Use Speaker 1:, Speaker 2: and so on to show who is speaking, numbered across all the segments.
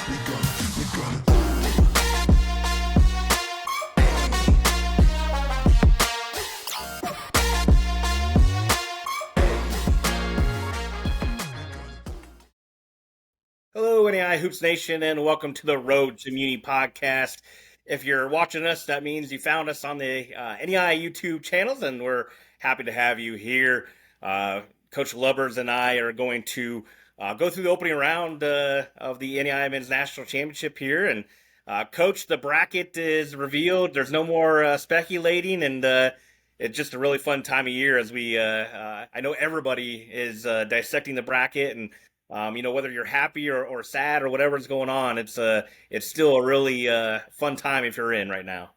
Speaker 1: Hello, NAIA Hoops Nation, and welcome to the Road to Muni podcast. If you're watching us, that means you found us on the NAIA YouTube channels, and we're happy to have you here. Coach Lubbers and I are going to go through the opening round of the NAIA Men's National Championship here. And Coach, the bracket is revealed. There's no more speculating, and it's just a really fun time of year as we I know everybody is dissecting the bracket, and whether you're happy or sad or whatever's going on, it's still a really fun time if you're in right now.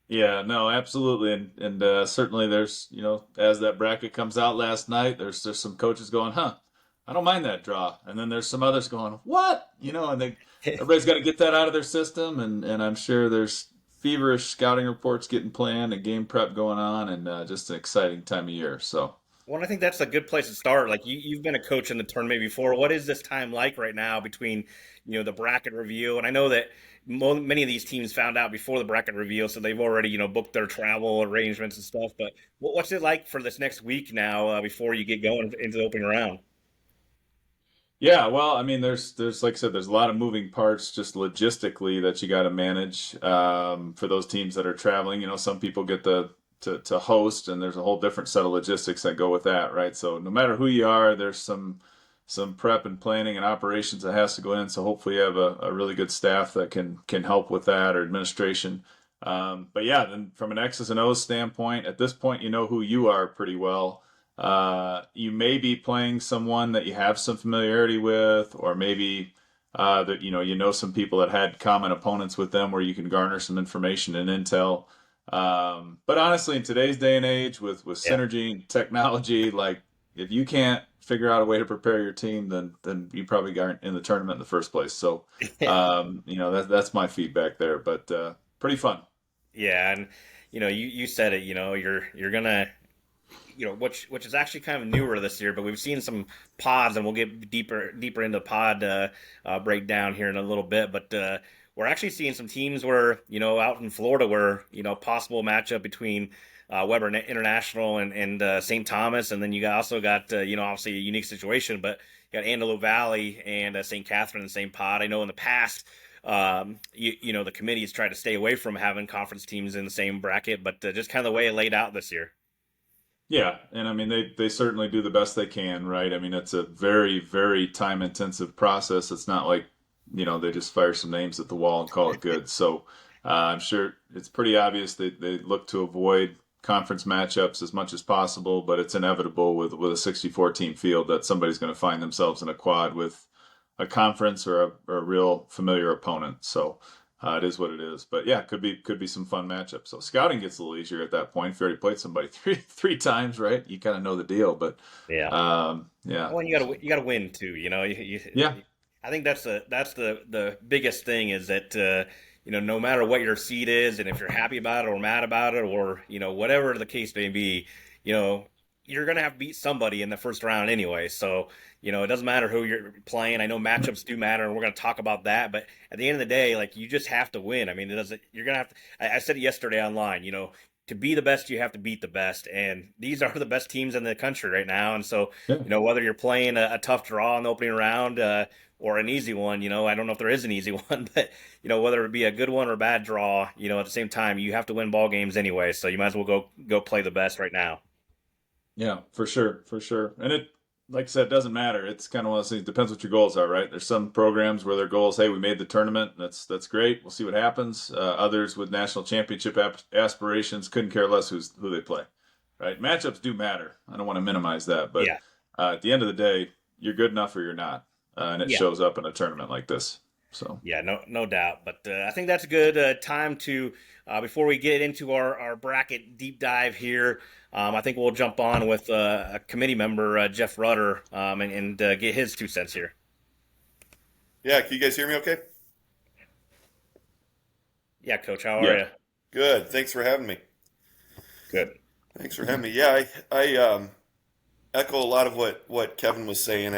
Speaker 2: Yeah, no, absolutely, and certainly there's as that bracket comes out last night, there's some coaches going, I don't mind that draw, and then there's some others going, what, and everybody's got to get that out of their system, and I'm sure there's feverish scouting reports getting planned and game prep going on, and just an exciting time of year. So.
Speaker 1: Well, I think that's a good place to start. Like you've been a coach in the tournament before. What is this time like right now between, the bracket review? And I know that many of these teams found out before the bracket reveal, so they've already, booked their travel arrangements and stuff. But what's it like for this next week now before you get going into the opening round?
Speaker 2: Yeah, well, I mean, there's like I said, there's a lot of moving parts just logistically that you got to manage for those teams that are traveling. Some people get to host, and there's a whole different set of logistics that go with that, right? So no matter who you are, there's some prep and planning and operations that has to go in. So hopefully you have a really good staff that can help with that, or administration. But yeah, then from an X's and O's standpoint, at this point, you know who you are pretty well. You may be playing someone that you have some familiarity with, or maybe that some people that had common opponents with them, where you can garner some information and intel. But honestly, in today's day and age, with
Speaker 1: Yeah.
Speaker 2: synergy and technology, like if you can't figure out a way to prepare your team, then you probably aren't in the tournament in the first place. So, that's my feedback there. But pretty fun.
Speaker 1: Yeah, and you said it. You're gonna which is actually kind of newer this year, but we've seen some pods, and we'll get deeper into pod breakdown here in a little bit. But we're actually seeing some teams where out in Florida, where possible matchup between Weber International and St. Thomas, and then also got obviously a unique situation, but you got Antelope Valley and St. Catherine in the same pod. I know in the past. The committee has tried to stay away from having conference teams in the same bracket, but just kind of the way it laid out this year.
Speaker 2: Yeah, and I mean they certainly do the best they can, right? I mean it's a very, very time intensive process. It's not like they just fire some names at the wall and call it good. So I'm sure it's pretty obvious that they look to avoid conference matchups as much as possible, but it's inevitable with a 64 team field that somebody's going to find themselves in a quad with a conference or a real familiar opponent. So it is what it is. But yeah, could be some fun matchups. So scouting gets a little easier at that point. If you already played somebody three times, right? You kind of know the deal. But
Speaker 1: Yeah.
Speaker 2: yeah,
Speaker 1: Well, and you gotta win too.
Speaker 2: yeah,
Speaker 1: I think that's the biggest thing is that no matter what your seed is, and if you're happy about it or mad about it, or whatever the case may be, you know you're gonna have to beat somebody in the first round anyway. So it doesn't matter who you're playing. I know matchups do matter, and we're gonna talk about that. But at the end of the day, like you just have to win. I mean, it doesn't. You're gonna have to. I said it yesterday online. To be the best, you have to beat the best, and these are the best teams in the country right now. And so,
Speaker 2: yeah.
Speaker 1: whether you're playing a tough draw in the opening round or an easy one, I don't know if there is an easy one, but whether it be a good one or a bad draw, at the same time, you have to win ball games anyway. So you might as well go play the best right now.
Speaker 2: Yeah, for sure, for sure. And it, like I said, it doesn't matter. It's kind of one of those things. Depends what your goals are, right? There's some programs where their goals, hey, we made the tournament. That's great. We'll see what happens. Others with national championship aspirations couldn't care less who they play, right? Matchups do matter. I don't want to minimize that, but
Speaker 1: Yeah,
Speaker 2: at the end of the day, you're good enough or you're not, and it
Speaker 1: yeah.
Speaker 2: shows up in a tournament like this. So
Speaker 1: Yeah, no doubt. But I think that's a good time to, before we get into our bracket deep dive here, I think we'll jump on with a committee member, Jeff Rudder, and get his 2 cents here.
Speaker 3: Yeah, can you guys hear me okay?
Speaker 1: Yeah, Coach, how are
Speaker 2: yeah,
Speaker 1: you?
Speaker 3: Good. Thanks for having me.
Speaker 1: Good.
Speaker 3: Thanks for having me. Yeah, I echo a lot of what Kevin was saying.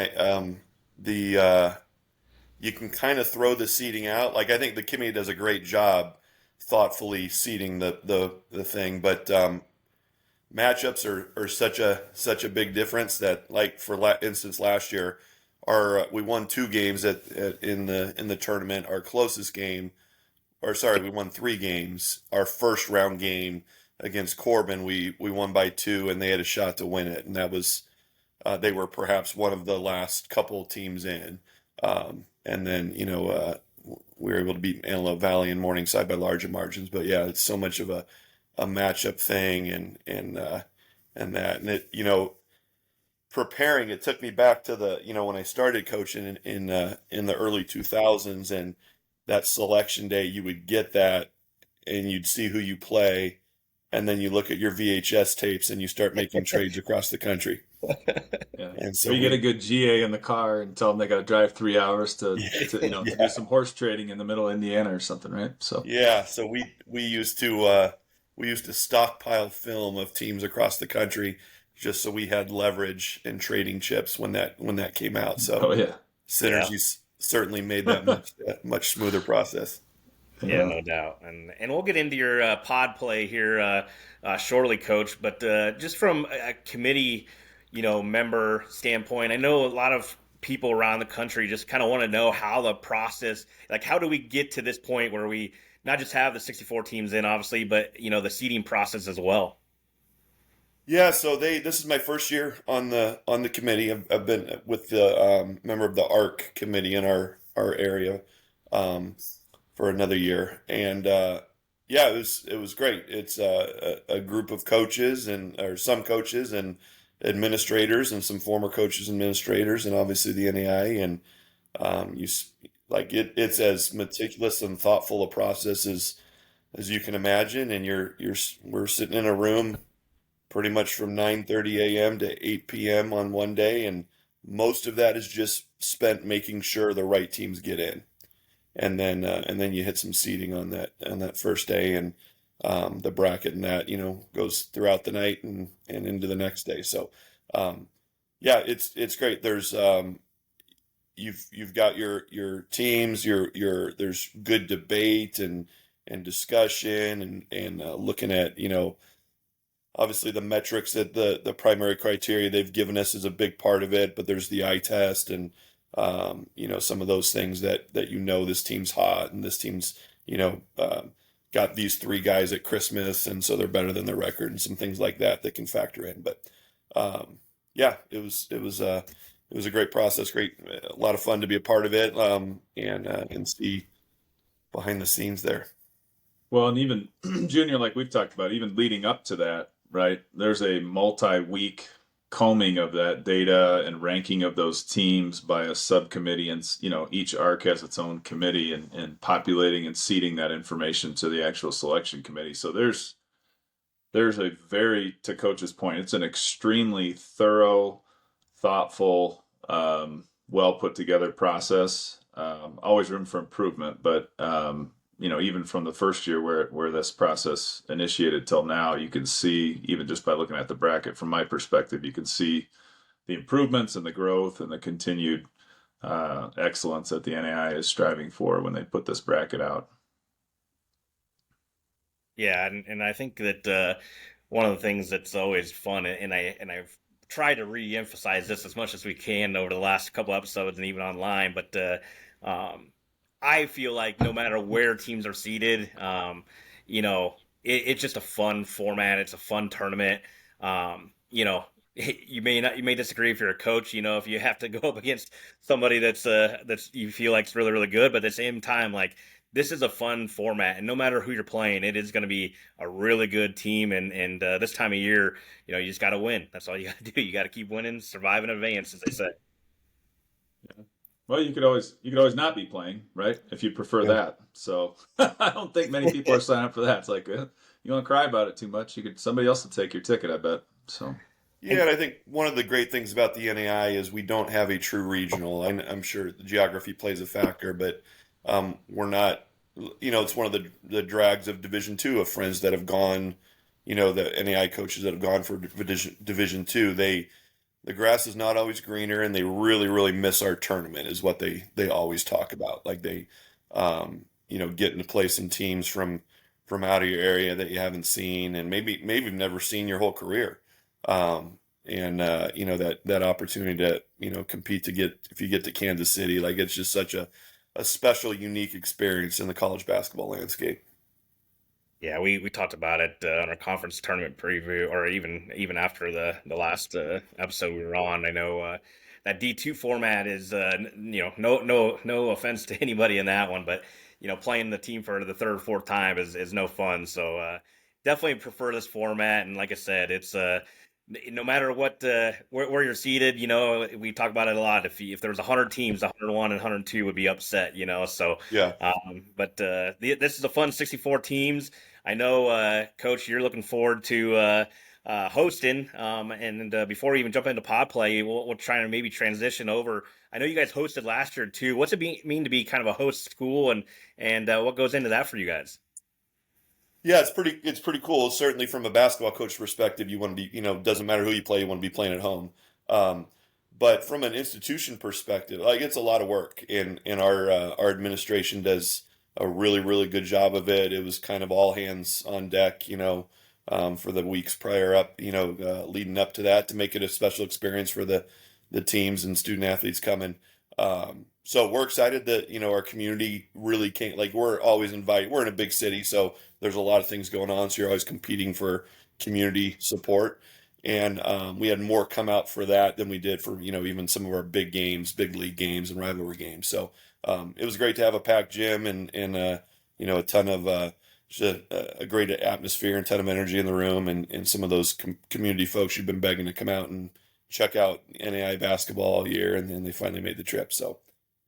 Speaker 3: The you can kind of throw the seeding out. Like I think the committee does a great job thoughtfully seeding the thing, but matchups are such a big difference that like for instance last year, our we won 2 games in the tournament. Our closest game, or sorry, we won 3 games. Our first round game against Corbin, we won by 2, and they had a shot to win it, and that was they were perhaps one of the last couple teams in. And then, we were able to beat Antelope Valley and Morningside by larger margins. But yeah, it's so much of a matchup thing and that. And it, preparing, it took me back to when I started coaching in the early 2000s, and that selection day, you would get that and you'd see who you play. And then you look at your VHS tapes and you start making trades across the country.
Speaker 2: Yeah.
Speaker 3: And so
Speaker 2: Or you get a good GA in the car and tell them they got to drive 3 hours to
Speaker 3: yeah,
Speaker 2: do some horse trading in the middle of Indiana or something, right? So
Speaker 3: yeah. So we used to stockpile film of teams across the country just so we had leverage in trading chips when that came out. So
Speaker 2: oh yeah,
Speaker 1: Yeah.
Speaker 3: synergies certainly made that much smoother process.
Speaker 1: Yeah,
Speaker 2: yeah.
Speaker 1: no doubt, and we'll get into your pod play here shortly, Coach. But just from a committee, member standpoint, I know a lot of people around the country just kind of want to know how the process, like how do we get to this point where we not just have the 64 teams in, obviously, but the seeding process as well.
Speaker 3: Yeah, so this is my first year on the committee. I've been with the member of the ARC committee in our area um, for another year, and yeah, it was great. It's a group of coaches or some coaches and administrators and some former coaches and administrators, and obviously the NAIA, and like it's as meticulous and thoughtful a process as you can imagine, and we're sitting in a room pretty much from 9:30 a.m. to 8 p.m. on one day, and most of that is just spent making sure the right teams get in, and then you hit some seeding on that first day, and the bracket and that goes throughout the night and into the next day. So yeah, it's great. You've got your teams, there's good debate and discussion and looking at obviously the metrics, that the primary criteria they've given us is a big part of it, but there's the eye test and some of those things that this team's hot and this team's got these 3 guys at Christmas, and so they're better than their record, and some things like that can factor in. But yeah, it was a great process, a lot of fun to be a part of it, and see behind the scenes there.
Speaker 2: Well, and even Junior, like we've talked about, even leading up to that, right? There's a multi-week combing of that data and ranking of those teams by a subcommittee, and each ARC has its own committee, and populating and seeding that information to the actual selection committee. So there's a very, to Coach's point, it's an extremely thorough, thoughtful, well put together process. Always room for improvement, but even from the first year where this process initiated till now, you can see, even just by looking at the bracket, from my perspective, you can see the improvements and the growth and the continued excellence that the NAIA is striving for when they put this bracket out.
Speaker 1: Yeah, and I think that one of the things that's always fun, and I've tried to re-emphasize this as much as we can over the last couple episodes and even online, but I feel like no matter where teams are seated, it's just a fun format. It's a fun tournament. You may disagree if you're a coach. If you have to go up against somebody that's you feel like is really really good, but at the same time, like this is a fun format, and no matter who you're playing, it is going to be a really good team. And this time of year, you just got to win. That's all you got to do. You got to keep winning, survive in advance, as they say.
Speaker 2: Yeah. Well, you could always not be playing, right? If you prefer
Speaker 3: Yeah.
Speaker 2: that. So I don't think many people are signing up for that. It's like you want to cry about it too much, somebody else will take your ticket, I bet. So
Speaker 3: Yeah, and I think one of the great things about the NAI is we don't have a true regional. I'm sure the geography plays a factor, but we're not. It's one of the drags of Division II, of friends that have gone. The NAI coaches that have gone for Division II. the grass is not always greener, and they really, really miss our tournament, is what they always talk about. Like they, getting to play some teams from out of your area that you haven't seen, and maybe you've never seen your whole career. And that opportunity to compete to get, if you get to Kansas City, like it's just such a special, unique experience in the college basketball landscape.
Speaker 1: Yeah, we talked about it on our conference tournament preview, or even after the last episode we were on. I know that D2 format is no offense to anybody in that one, but playing the team for the third or fourth time is no fun. So definitely prefer this format. And like I said, it's no matter what where you're seated, we talk about it a lot. If there was 100 teams, 101 and 102 would be upset. So
Speaker 3: Yeah.
Speaker 1: but this is a fun 64 teams. I know, Coach, you're looking forward to hosting. And before we even jump into pod play, we'll try to maybe transition over. I know you guys hosted last year too. What's it mean to be kind of a host school, and what goes into that for you guys?
Speaker 3: Yeah, it's pretty cool. Certainly from a basketball coach perspective, you want to be, doesn't matter who you play, you want to be playing at home. Um, but from an institution perspective, like it's a lot of work, and our administration does a really, really good job of it. It was kind of all hands on deck, for the weeks prior up, leading up to that, to make it a special experience for the teams and student athletes coming. So we're excited that our community really can't, like, we're always invited. We're in a big city, so there's a lot of things going on. So you're always competing for community support, and we had more come out for that than we did for even some of our big games, big league games, and rivalry games. So it was great to have a packed gym, and a ton of just a great atmosphere and ton of energy in the room, and some of those community folks who've been begging to come out and check out NAIA basketball all year, and then they finally made the trip. So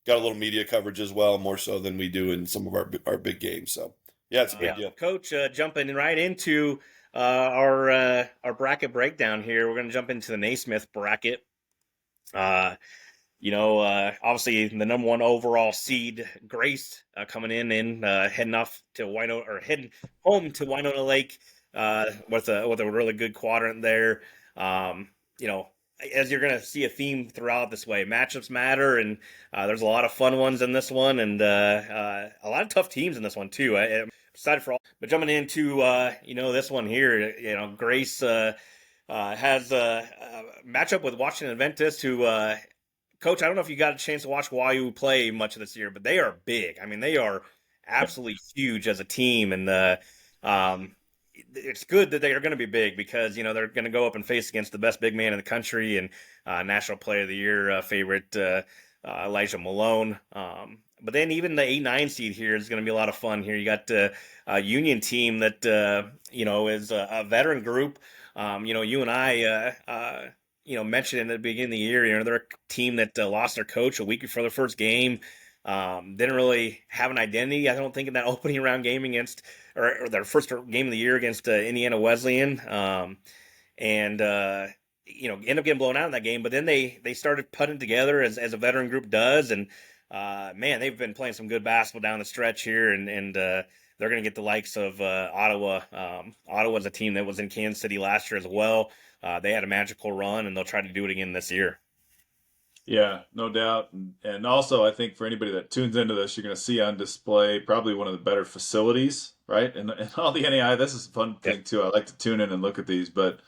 Speaker 3: got a little media coverage as well, more so than we do in some of our big games. So yeah, it's a big deal.
Speaker 1: Coach, jumping right into our bracket breakdown here. We're going to jump into the Naismith bracket. Obviously the number one overall seed, Grace, coming in heading off to Winona, or heading home to Winona Lake, with a really good quadrant there. As you're going to see a theme throughout this way, matchups matter, and there's a lot of fun ones in this one, and a lot of tough teams in this one too. I'm excited for all, but jumping into this one here, Grace has a matchup with Washington Adventist, who Coach, I don't know if you got a chance to watch YU play much of this year, but they are big. I mean, they are absolutely huge as a team, and it's good that they are going to be big, because they're going to go up and face against the best big man in the country, and National Player of the Year favorite Elijah Malone. But then even the 8-9 seed here is going to be a lot of fun here. You got a Union team that is a veteran group. You and I mentioned in the beginning of the year, they're a team that lost their coach a week before their first game. Didn't really have an identity, I don't think, in that opening round game against, or their first game of the year against Indiana Wesleyan. And end up getting blown out in that game. But then they started putting together as a veteran group does. And man, they've been playing some good basketball down the stretch here. And they're going to get the likes of Ottawa. Ottawa's a team that was in Kansas City last year as well. They had a magical run, and they'll try to do it again this year.
Speaker 2: Yeah, no doubt. And also, I think for anybody that tunes into this, you're going to see on display probably one of the better facilities, right? And all the NAI, this is a fun thing too. I like to tune in and look at these, but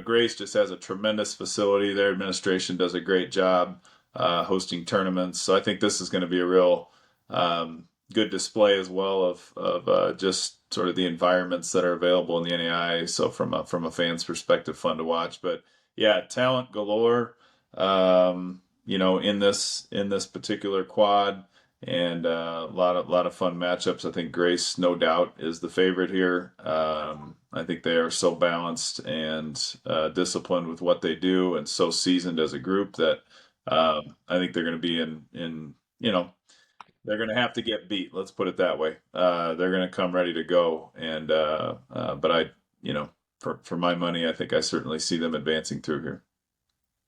Speaker 2: Grace just has a tremendous facility. Their administration does a great job hosting tournaments. So I think this is going to be a real good display as well of just sort of the environments that are available in the NAI. So from a fan's perspective, fun to watch. But yeah, talent galore. In this particular quad, and a lot of fun matchups. I think Grace, no doubt, is the favorite here. I think they are so balanced and disciplined with what they do, and so seasoned as a group that I think they're going to be in they're going to have to get beat. Let's put it that way. They're going to come ready to go, and but for my money, I think I certainly see them advancing through here.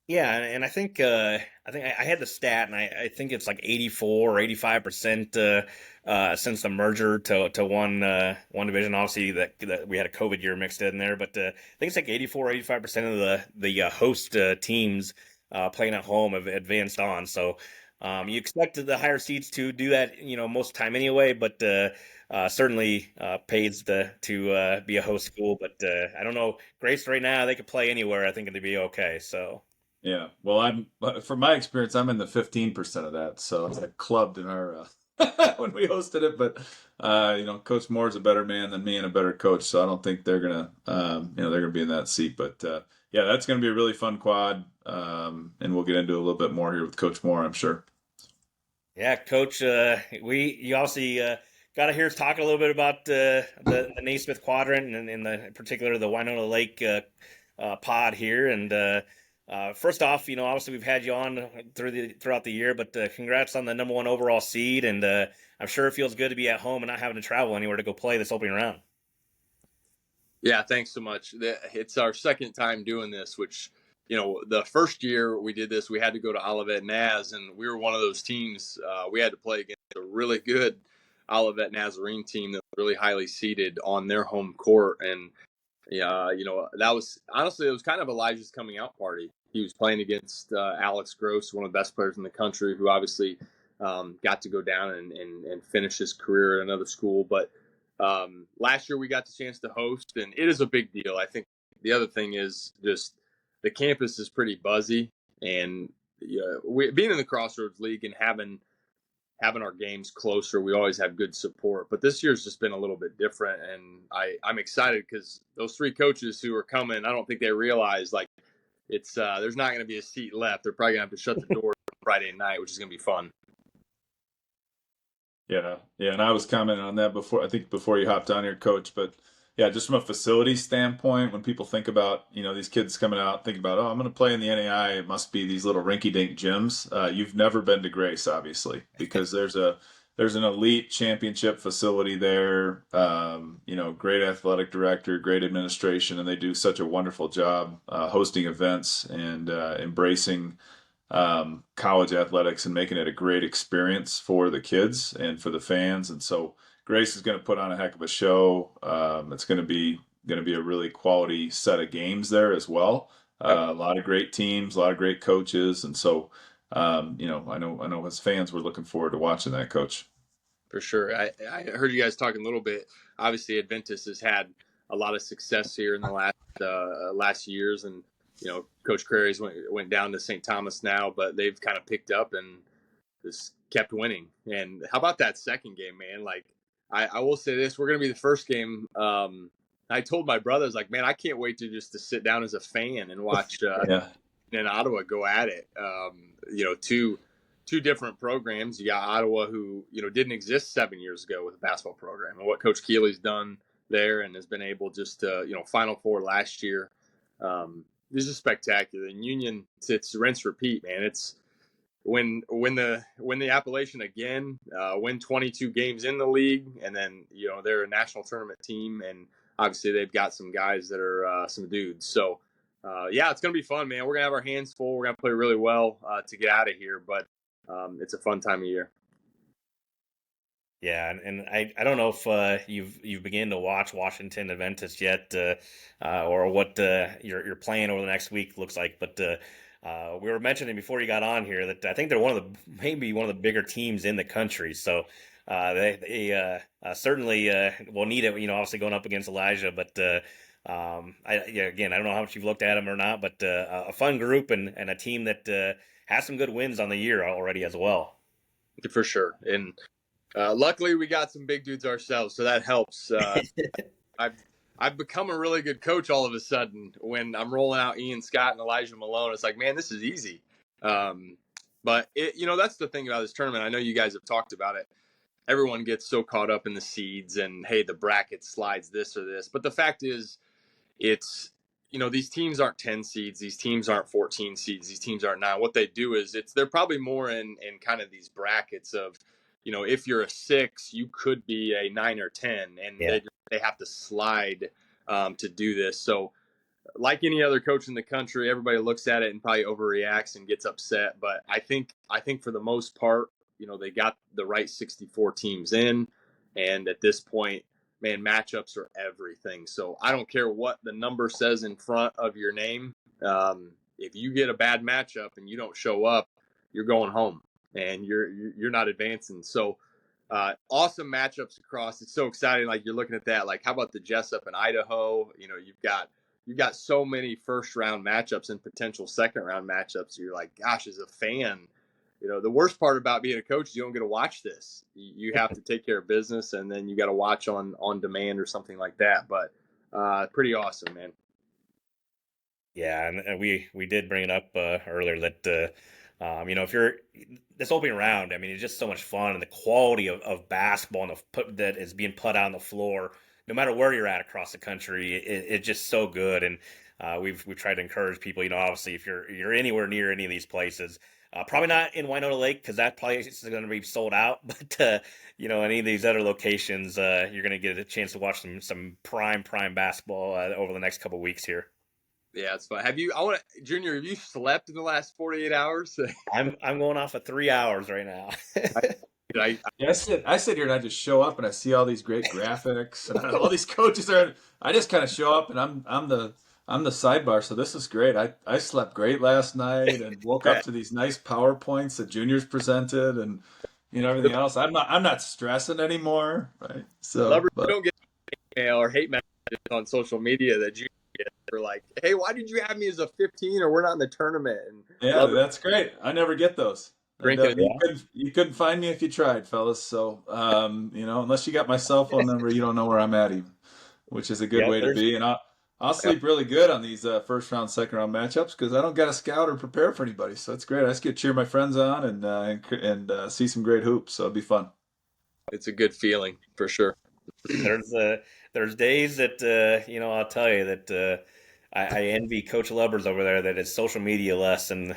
Speaker 1: Yeah, and I had the stat, and I think it's like 84 or 85% since the merger to one division. Obviously, that we had a COVID year mixed in there, but I think it's like 84 or 85% of the host teams playing at home have advanced on. So you expect the higher seeds to do that, most of the time anyway, but certainly pays to be a host school. But I don't know, Grace right now they could play anywhere. I think it'd be okay. So.
Speaker 2: Yeah. Well, from my experience, I'm in the 15% of that. So it's like clubbed in our when we hosted it. But Coach Moore's a better man than me and a better coach, so I don't think they're gonna they're gonna be in that seat. But yeah, that's gonna be a really fun quad, and we'll get into a little bit more here with Coach Moore, I'm sure.
Speaker 1: Yeah, Coach. You obviously got to hear us talk a little bit about the Naismith quadrant and in the in particular the Winona Lake pod here. And first off, obviously we've had you on throughout the year, but congrats on the number one overall seed. And I'm sure it feels good to be at home and not having to travel anywhere to go play this opening round.
Speaker 4: Yeah, thanks so much. It's our second time doing this, which, the first year we did this, we had to go to Olivet Naz, and we were one of those teams. We had to play against a really good Olivet Nazarene team that was really highly seeded on their home court. And, that was honestly, it was kind of Elijah's coming out party. He was playing against Alex Gross, one of the best players in the country, who obviously got to go down and finish his career at another school. But last year we got the chance to host, and it is a big deal. I think the other thing is just the campus is pretty buzzy, and being in the Crossroads League and having our games closer, we always have good support. But this year's just been a little bit different, and I'm excited because those three coaches who are coming, I don't think they realize like it's there's not going to be a seat left. They're probably going to have to shut the door Friday night, which is going to be fun.
Speaker 2: Yeah, yeah, and I was commenting on that before. I think before you hopped on here, Coach. But yeah, just from a facility standpoint, when people think about these kids coming out, thinking about I'm going to play in the NAI, it must be these little rinky-dink gyms. You've never been to Grace, obviously, because there's an elite championship facility there. Great athletic director, great administration, and they do such a wonderful job hosting events and embracing college athletics and making it a great experience for the kids and for the fans. And so Grace is going to put on a heck of a show. It's going to be a really quality set of games there as well. A lot of great teams, a lot of great coaches, and so I know as fans we're looking forward to watching that, Coach.
Speaker 4: For sure. I heard you guys talking a little bit. Obviously, Adventist has had a lot of success here in the last years, and Coach Crairies went down to St. Thomas now, but they've kind of picked up and just kept winning. And how about that second game, man? Like, I will say this: we're going to be the first game. I told my brothers, like, man, I can't wait to sit down as a fan and watch in Ottawa go at it. Two different programs. You got Ottawa, who didn't exist 7 years ago with a basketball program, and what Coach Keeley's done there and has been able just to Final Four last year. This is spectacular. And Union, it's rinse repeat, man. It's win the Appalachian again, win 22 games in the league, and then they're a national tournament team, and obviously they've got some guys that are some dudes. So it's gonna be fun, man. We're gonna have our hands full. We're gonna play really well to get out of here, but it's a fun time of year.
Speaker 1: Yeah, and I don't know if you've begun to watch Washington Adventist yet, or what your plan over the next week looks like. But we were mentioning before you got on here that I think they're maybe one of the bigger teams in the country. So they certainly will need it. Obviously going up against Elijah, but again, I don't know how much you've looked at them or not, but a fun group and a team that has some good wins on the year already as well.
Speaker 4: For sure, and luckily we got some big dudes ourselves, so that helps. I've become a really good coach all of a sudden when I'm rolling out Ian Scott and Elijah Malone. It's like, man, this is easy. But that's the thing about this tournament. I know you guys have talked about it. Everyone gets so caught up in the seeds and, hey, the bracket slides this or this. But the fact is, it's, these teams aren't 10 seeds. These teams aren't 14 seeds. These teams aren't 9. What they do is they're probably more in kind of these brackets of, if you're a 6, you could be a 9 or 10, and they have to slide to do this. So like any other coach in the country, everybody looks at it and probably overreacts and gets upset. But I think for the most part, they got the right 64 teams in, and at this point, man, matchups are everything. So I don't care what the number says in front of your name. If you get a bad matchup and you don't show up, you're going home and you're not advancing. So awesome matchups across. It's so exciting. Like you're looking at that. Like how about the Jessup in Idaho? You've got so many first round matchups and potential second round matchups. You're like, gosh, as a fan, the worst part about being a coach is you don't get to watch this. You have to take care of business, and then you got to watch on demand or something like that. But pretty awesome, man.
Speaker 1: Yeah, and we did bring it up earlier that if you're this opening round, I mean, it's just so much fun, and the quality of basketball and that is being put out on the floor, no matter where you're at across the country, it's just so good. And we've tried to encourage people, obviously if you're anywhere near any of these places, probably not in Winona Lake because that place is going to be sold out, but any of these other locations, you're going to get a chance to watch some prime basketball over the next couple of weeks here.
Speaker 4: Yeah, it's fun. Junior, have you slept in the last 48 hours?
Speaker 1: I'm going off of 3 hours right now.
Speaker 2: I sit here and I just show up and I see all these great graphics and all these coaches are. I just kind of show up and I'm the sidebar. So this is great. I slept great last night and woke up to these nice PowerPoints that Junior's presented and everything else. I'm not stressing anymore, right? So
Speaker 4: you don't get email or hate messages on social media that you get for like, hey, why did you have me as a 15 or we're not in the tournament? And
Speaker 2: yeah, that's great. I never get those. You couldn't find me if you tried, fellas. So, unless you got my cell phone number, you don't know where I'm at even, which is a good way to be. And I'll sleep really good on these first round, second round matchups because I don't got to scout or prepare for anybody. So it's great. I just get to cheer my friends on and see some great hoops. So it'll be fun.
Speaker 4: It's a good feeling for sure.
Speaker 1: There's days that I'll tell you that I envy Coach Lubbers over there that is social media less and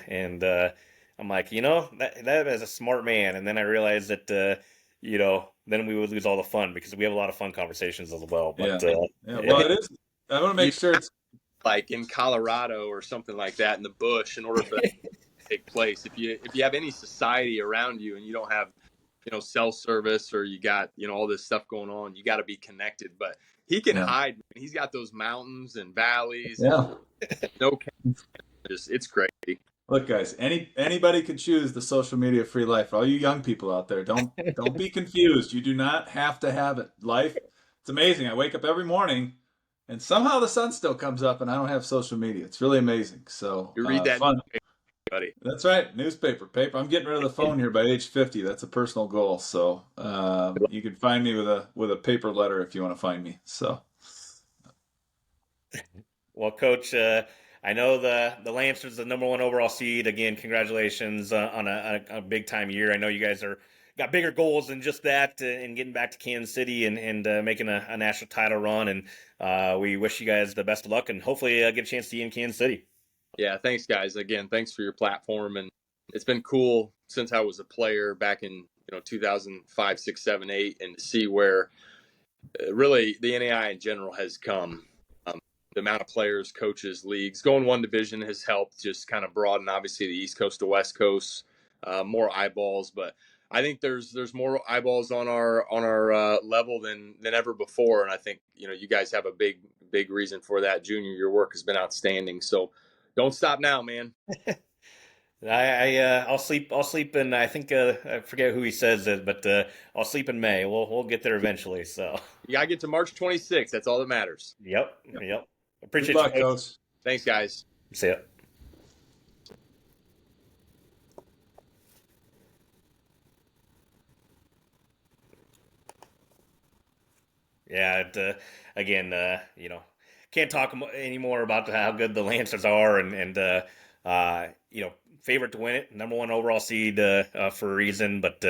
Speaker 1: I'm like, that is a smart man. And then I realized that, then we would lose all the fun because we have a lot of fun conversations as well. But,
Speaker 2: well, it is. I want to make sure it's
Speaker 4: like in Colorado or something like that in the bush in order for that to take place. If you have any society around you and you don't have, cell service or you got, all this stuff going on, you got to be connected. But he can hide. He's got those mountains and valleys.
Speaker 2: Yeah.
Speaker 4: It's crazy.
Speaker 2: Look, guys, anybody can choose the social media free life. All you young people out there, don't be confused. You do not have to have it. Life, it's amazing. I wake up every morning, and somehow the sun still comes up, and I don't have social media. It's really amazing. So
Speaker 4: you read that,
Speaker 2: fun.
Speaker 4: Buddy.
Speaker 2: That's right, paper. I'm getting rid of the phone here by age 50. That's a personal goal. So you can find me with a paper letter if you want to find me. So,
Speaker 1: well, Coach. I know the Lancers, the number 1 overall seed. Again, congratulations on a big time year. I know you guys got bigger goals than just that in getting back to Kansas City and making a national title run. And we wish you guys the best of luck and hopefully get a chance to see you in Kansas City.
Speaker 4: Yeah, thanks, guys. Again, thanks for your platform. And it's been cool since I was a player back in 2005, 6, 7, 8, and to see where really the NAIA in general has come. The amount of players, coaches, leagues. Going one division has helped just kind of broaden, obviously, the East Coast to West Coast, more eyeballs. But I think there's more eyeballs on our level than ever before. And I think, you guys have a big reason for that. Junior, your work has been outstanding. So don't stop now, man.
Speaker 1: I'll sleep in, I think, I forget who he says it, but I'll sleep in May. We'll get there eventually. So
Speaker 4: you got to get to March 26th. That's all that matters.
Speaker 1: Yep. Appreciate
Speaker 2: Good luck, Coach.
Speaker 4: Thanks, guys.
Speaker 1: See ya. Yeah, again, can't talk anymore about how good the Lancers are and favorite to win it, number 1 overall seed for a reason, but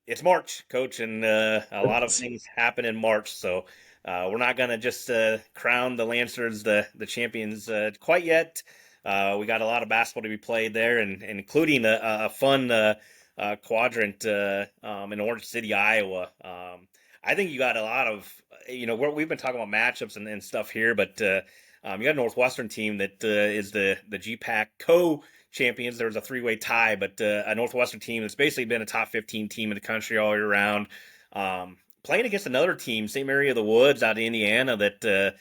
Speaker 1: it's March, Coach, and a lot of things happen in March, so we're not going to just crown the Lancers the champions quite yet. We got a lot of basketball to be played there, and including a fun quadrant in Orange City, Iowa. I think you got a lot of, we've been talking about matchups and stuff here, but You got a Northwestern team that is the GPAC co-champions. There's a three-way tie, but a Northwestern team that's basically been a top 15 team in the country all year round. Playing against another team, St. Mary of the Woods out of Indiana, that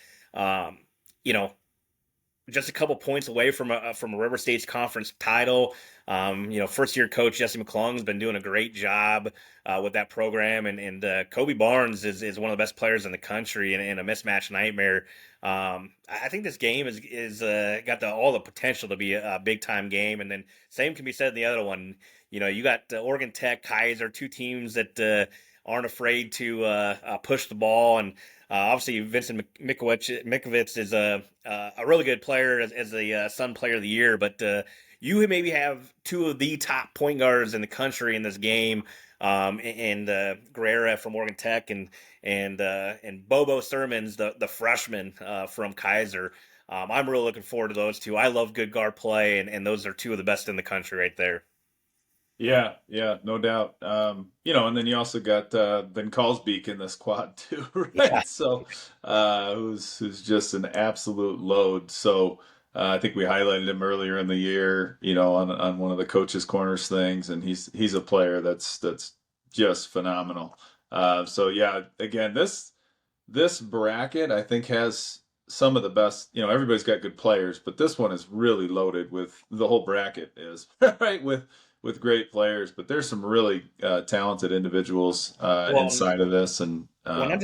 Speaker 1: you know, just a couple points away from a River State's conference title. First year coach Jesse McClung's been doing a great job with that program, and Kobe Barnes is one of the best players in the country, and a mismatch nightmare. I think this game is got all the potential to be a big time game, and then same can be said in the other one. You got Oregon Tech, Kaiser, two teams that aren't afraid to push the ball, and obviously Vincent Mikovits is a really good player as the Sun Player of the Year, but you maybe have two of the top point guards in the country in this game, and Guerrera from Oregon Tech, and Bobo Sermons, the freshman from Kaiser. I'm really looking forward to those two. I love good guard play, and those are two of the best in the country right there.
Speaker 2: Yeah, no doubt. And then you also got Ben Callsbeek in the squad too, right?
Speaker 1: Yeah.
Speaker 2: So, who's just an absolute load. So, I think we highlighted him earlier in the year, on one of the coaches' corners things, and he's a player that's just phenomenal. So yeah, again, this bracket I think has some of the best. Everybody's got good players, but this one is really loaded with the whole bracket is right with great players, but there's some really talented individuals
Speaker 1: Well,
Speaker 2: inside of this, and
Speaker 1: well,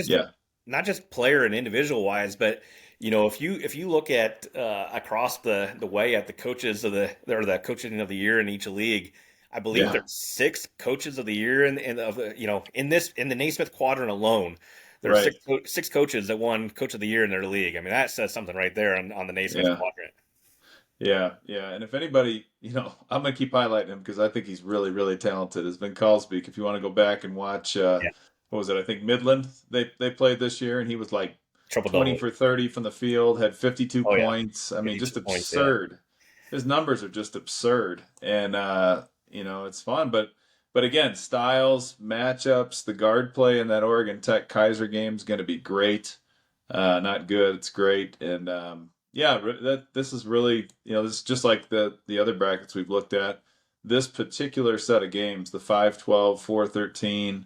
Speaker 1: not just player and individual wise, but if you look at across the way at the coaches the coaching of the year in each league, I believe
Speaker 2: yeah,
Speaker 1: there's 6 coaches of the year in the Naismith quadrant alone. There's
Speaker 2: right,
Speaker 1: six coaches that won coach of the year in their league. I mean, that says something right there on the Naismith
Speaker 2: yeah.
Speaker 1: quadrant.
Speaker 2: Yeah. And if anybody, I'm gonna keep highlighting him because I think he's really, really talented. Has been Callsbeek. If you want to go back and watch,
Speaker 1: Yeah,
Speaker 2: what was it? I think Midland they played this year, and he was like
Speaker 1: triple
Speaker 2: 20
Speaker 1: double.
Speaker 2: for 30 from the field, had 52
Speaker 1: Oh yeah,
Speaker 2: points. I mean, just
Speaker 1: 52 points. Yeah.
Speaker 2: absurd. His numbers are just absurd, and it's fun. But again, styles, matchups, the guard play in that Oregon Tech Kaiser game is going to be great. Not good, it's great, and yeah, this is really, this is just like the other brackets we've looked at. This particular set of games, the 5-12, 4-13,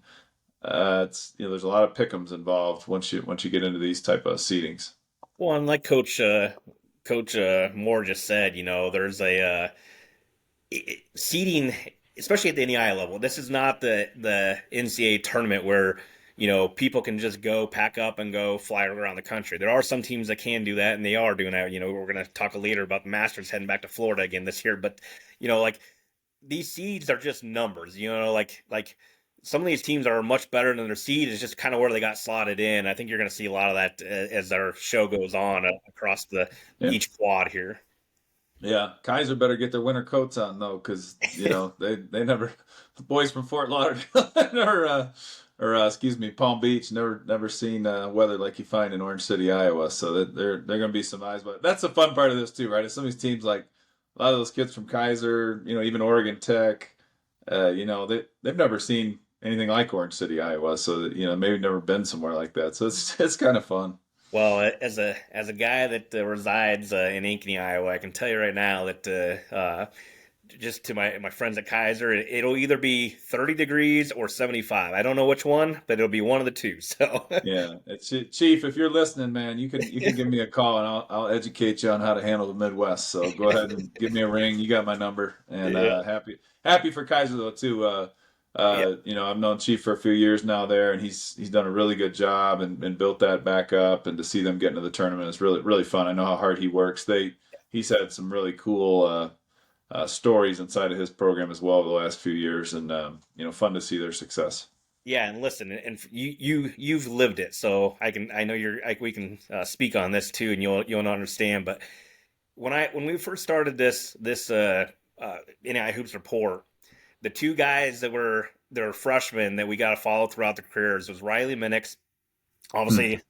Speaker 2: it's there's a lot of pick'ems involved once you get into these type of seedings.
Speaker 1: Well, and like Coach Moore just said, there's a seeding, especially at the NAIA level. This is not the NCAA tournament where people can just go pack up and go fly around the country. There are some teams that can do that, and they are doing that. We're going to talk later about the Masters heading back to Florida again this year. But like these seeds are just numbers. Like some of these teams are much better than their seed. Is just kind of where they got slotted in. I think you're going to see a lot of that as our show goes on across
Speaker 2: Yeah.
Speaker 1: each quad here.
Speaker 2: Yeah, Kaiser better get their winter coats on though, because they never the boys from Fort Lauderdale or excuse me Palm Beach never seen weather like you find in Orange City, Iowa. So that they're going to be some eyes, but that's the fun part of this too, right? Some of these teams like a lot of those kids from Kaiser, even Oregon Tech, they've never seen anything like Orange City, Iowa. So that, maybe never been somewhere like that. So it's kind of fun.
Speaker 1: Well, as a guy that resides in Ankeny, Iowa, I can tell you right now that just to my friends at Kaiser, it'll either be 30 degrees or 75. I don't know which one, but it'll be one of the two. So
Speaker 2: Yeah, it's Chief. If you're listening, man, you can give me a call and I'll educate you on how to handle the Midwest. So go ahead and give me a ring. You got my number, and
Speaker 1: yeah,
Speaker 2: happy for Kaiser though too.
Speaker 1: yeah,
Speaker 2: I've known Chief for a few years now there, and he's done a really good job and built that back up. And to see them get into the tournament is really really fun. I know how hard he works. He's had some really cool stories inside of his program as well over the last few years, and fun to see their success.
Speaker 1: yeah. And listen, and you've lived it, so I know we can speak on this too, and you'll understand. But when we first started this NAI Hoops report, the two guys that were freshmen that we got to follow throughout their careers was Riley Minix, obviously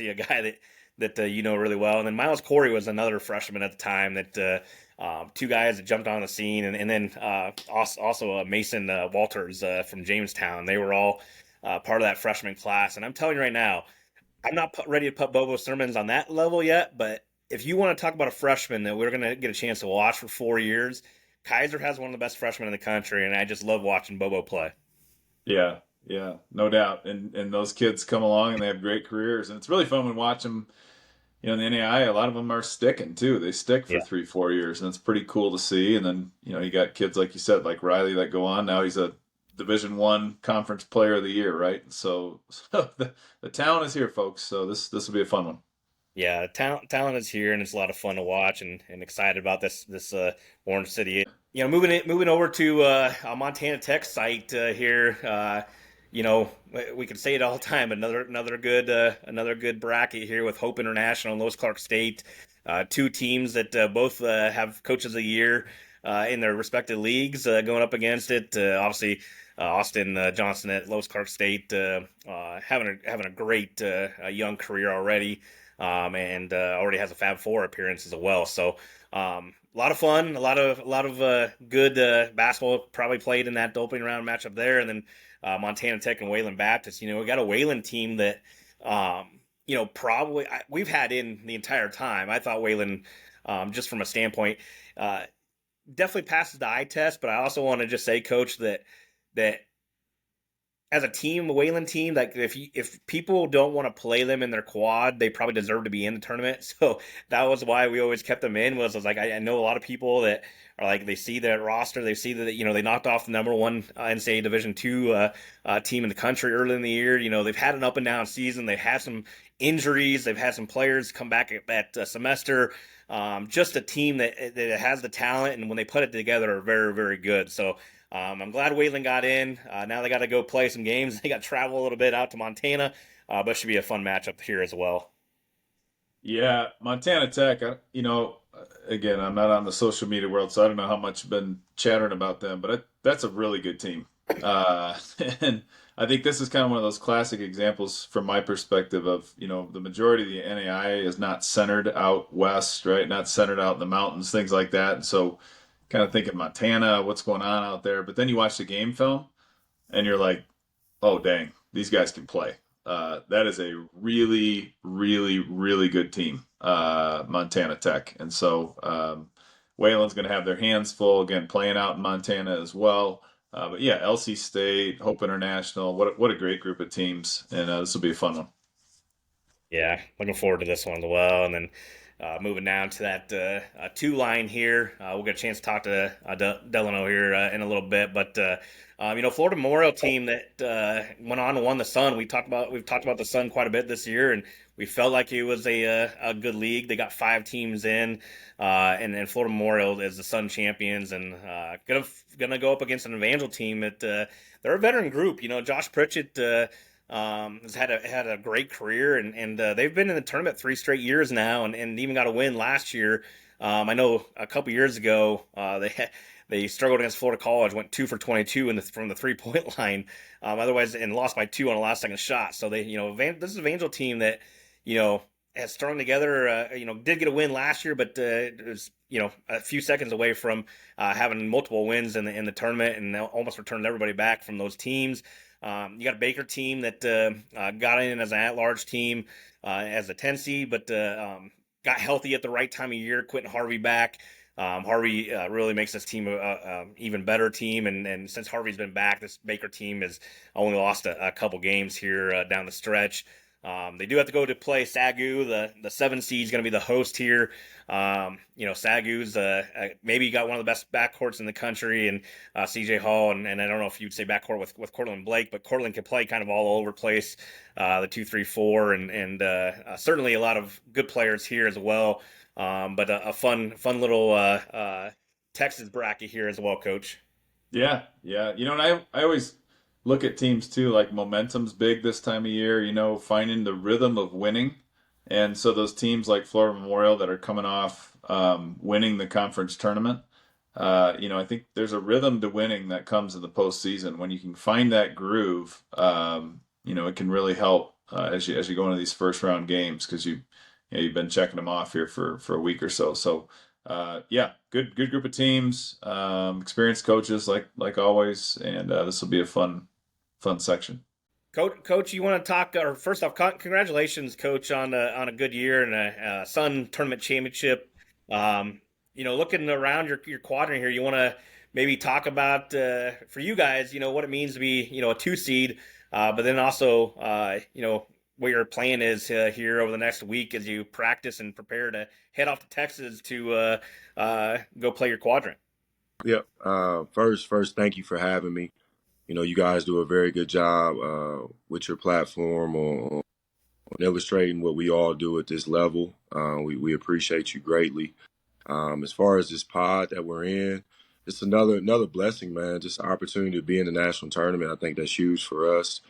Speaker 1: a guy that really well, and then Miles Corey was another freshman at the time that two guys that jumped on the scene, and then also Mason Walters from Jamestown. They were all part of that freshman class, and I'm telling you right now, I'm not ready to put Bobo Sermons on that level yet, but if you want to talk about a freshman that we're going to get a chance to watch for 4 years, Kaiser has one of the best freshmen in the country, and I just love watching Bobo play.
Speaker 2: Yeah, yeah, no doubt. And those kids come along and they have great careers, and it's really fun when watch them. In the NAIA, a lot of them are sticking too. They stick for
Speaker 1: Yeah.
Speaker 2: 3, 4 years, and it's pretty cool to see. And then you got kids like you said, like Riley, that go on. Now he's a Division I Conference Player of the Year, right? So the talent is here, folks. So this will be a fun one.
Speaker 1: Yeah, talent is here, and it's a lot of fun to watch, and excited about this Orange City. Moving over to a Montana Tech site here. We can say it all the time. Another good bracket here with Hope International and Lois Clark State, two teams that both have coaches of the year in their respective leagues going up against it. Obviously, Austin Johnson at Lois Clark State having a great young career already. And already has a Fab Four appearance as well. So a lot of fun, a lot of good basketball probably played in that opening round matchup there, and then Montana Tech and Wayland Baptist. We got a Wayland team that probably we've had in the entire time. I thought Wayland, just from a standpoint, definitely passes the eye test, but I also want to just say, Coach, that as a team, the Wayland team, like if people don't want to play them in their quad, they probably deserve to be in the tournament. So that was why we always kept them in. Was like I know a lot of people that are like, they see that roster, they see that they knocked off the number one NCAA Division II team in the country early in the year. They've had an up and down season. They've had some injuries. They've had some players come back at that semester. Just a team that has the talent, and when they put it together, are very, very good. So. I'm glad Wayland got in. Now they got to go play some games. They got to travel a little bit out to Montana, but should be a fun matchup here as well.
Speaker 2: Yeah, Montana Tech. Again, I'm not on the social media world, so I don't know how much I've been chattering about them, but that's a really good team. And I think this is kind of one of those classic examples from my perspective of, the majority of the NAIA is not centered out west, right? Not centered out in the mountains, things like that. And so kind of thinking Montana, what's going on out there. But then you watch the game film and you're like, oh, dang, these guys can play. That is a really, really, really good team, Montana Tech. And so Wayland's going to have their hands full, again, playing out in Montana as well. But yeah, LC State, Hope International, what a great group of teams. And this will be a fun one.
Speaker 1: Yeah, looking forward to this one as well. And then moving down to that 2 line here, we'll get a chance to talk to Delano here in a little bit. But Florida Memorial team that went on and won the Sun. We've talked about the Sun quite a bit this year, and we felt like it was a good league. They got 5 teams in, and Florida Memorial is the Sun champions, and gonna go up against an Evangel team that they're a veteran group. Josh Pritchett. Has had a great career, and they've been in the tournament 3 straight years now, and even got a win last year. I know a couple years ago they struggled against Florida College, went 2 for 22 from the 3-point line, otherwise, and lost by 2 on a last second shot. So they, this is an Evangel team that has strung together. Did get a win last year, but it was a few seconds away from having multiple wins in the tournament, and almost returned everybody back from those teams. You got a Baker team that got in as an at-large team as a 10 seed, but got healthy at the right time of year. Quentin Harvey back. Harvey really makes this team a even better team, and since Harvey's been back, this Baker team has only lost a couple games here down the stretch. They do have to go to play Sagu. The 7 seed is going to be the host here. Sagu's maybe got one of the best backcourts in the country, and CJ Hall, and I don't know if you'd say backcourt with Cortland Blake, but Cortland can play kind of all over the place, the 2, 3, 4, and certainly a lot of good players here as well. But a fun little Texas bracket here as well, Coach.
Speaker 2: Yeah. And I always look at teams too, like momentum's big this time of year, finding the rhythm of winning. And so those teams like Florida Memorial that are coming off winning the conference tournament, I think there's a rhythm to winning that comes in the postseason. When you can find that groove, it can really help as you go into these first round games, because you've been checking them off here for a week or so. So good group of teams, experienced coaches like always, and this will be a fun section.
Speaker 1: Coach, you want to talk? Or first off, congratulations, Coach, on a good year and a Sun Tournament championship. Looking around your quadrant here, you want to maybe talk about for you guys, what it means to be, a 2 seed, but then also, what your plan is here over the next week as you practice and prepare to head off to Texas to go play your quadrant.
Speaker 5: Yep. First, thank you for having me. You guys do a very good job with your platform on illustrating what we all do at this level. We appreciate you greatly. As far as this pod that we're in, it's another blessing, man. Just an opportunity to be in the national tournament. I think that's huge for us.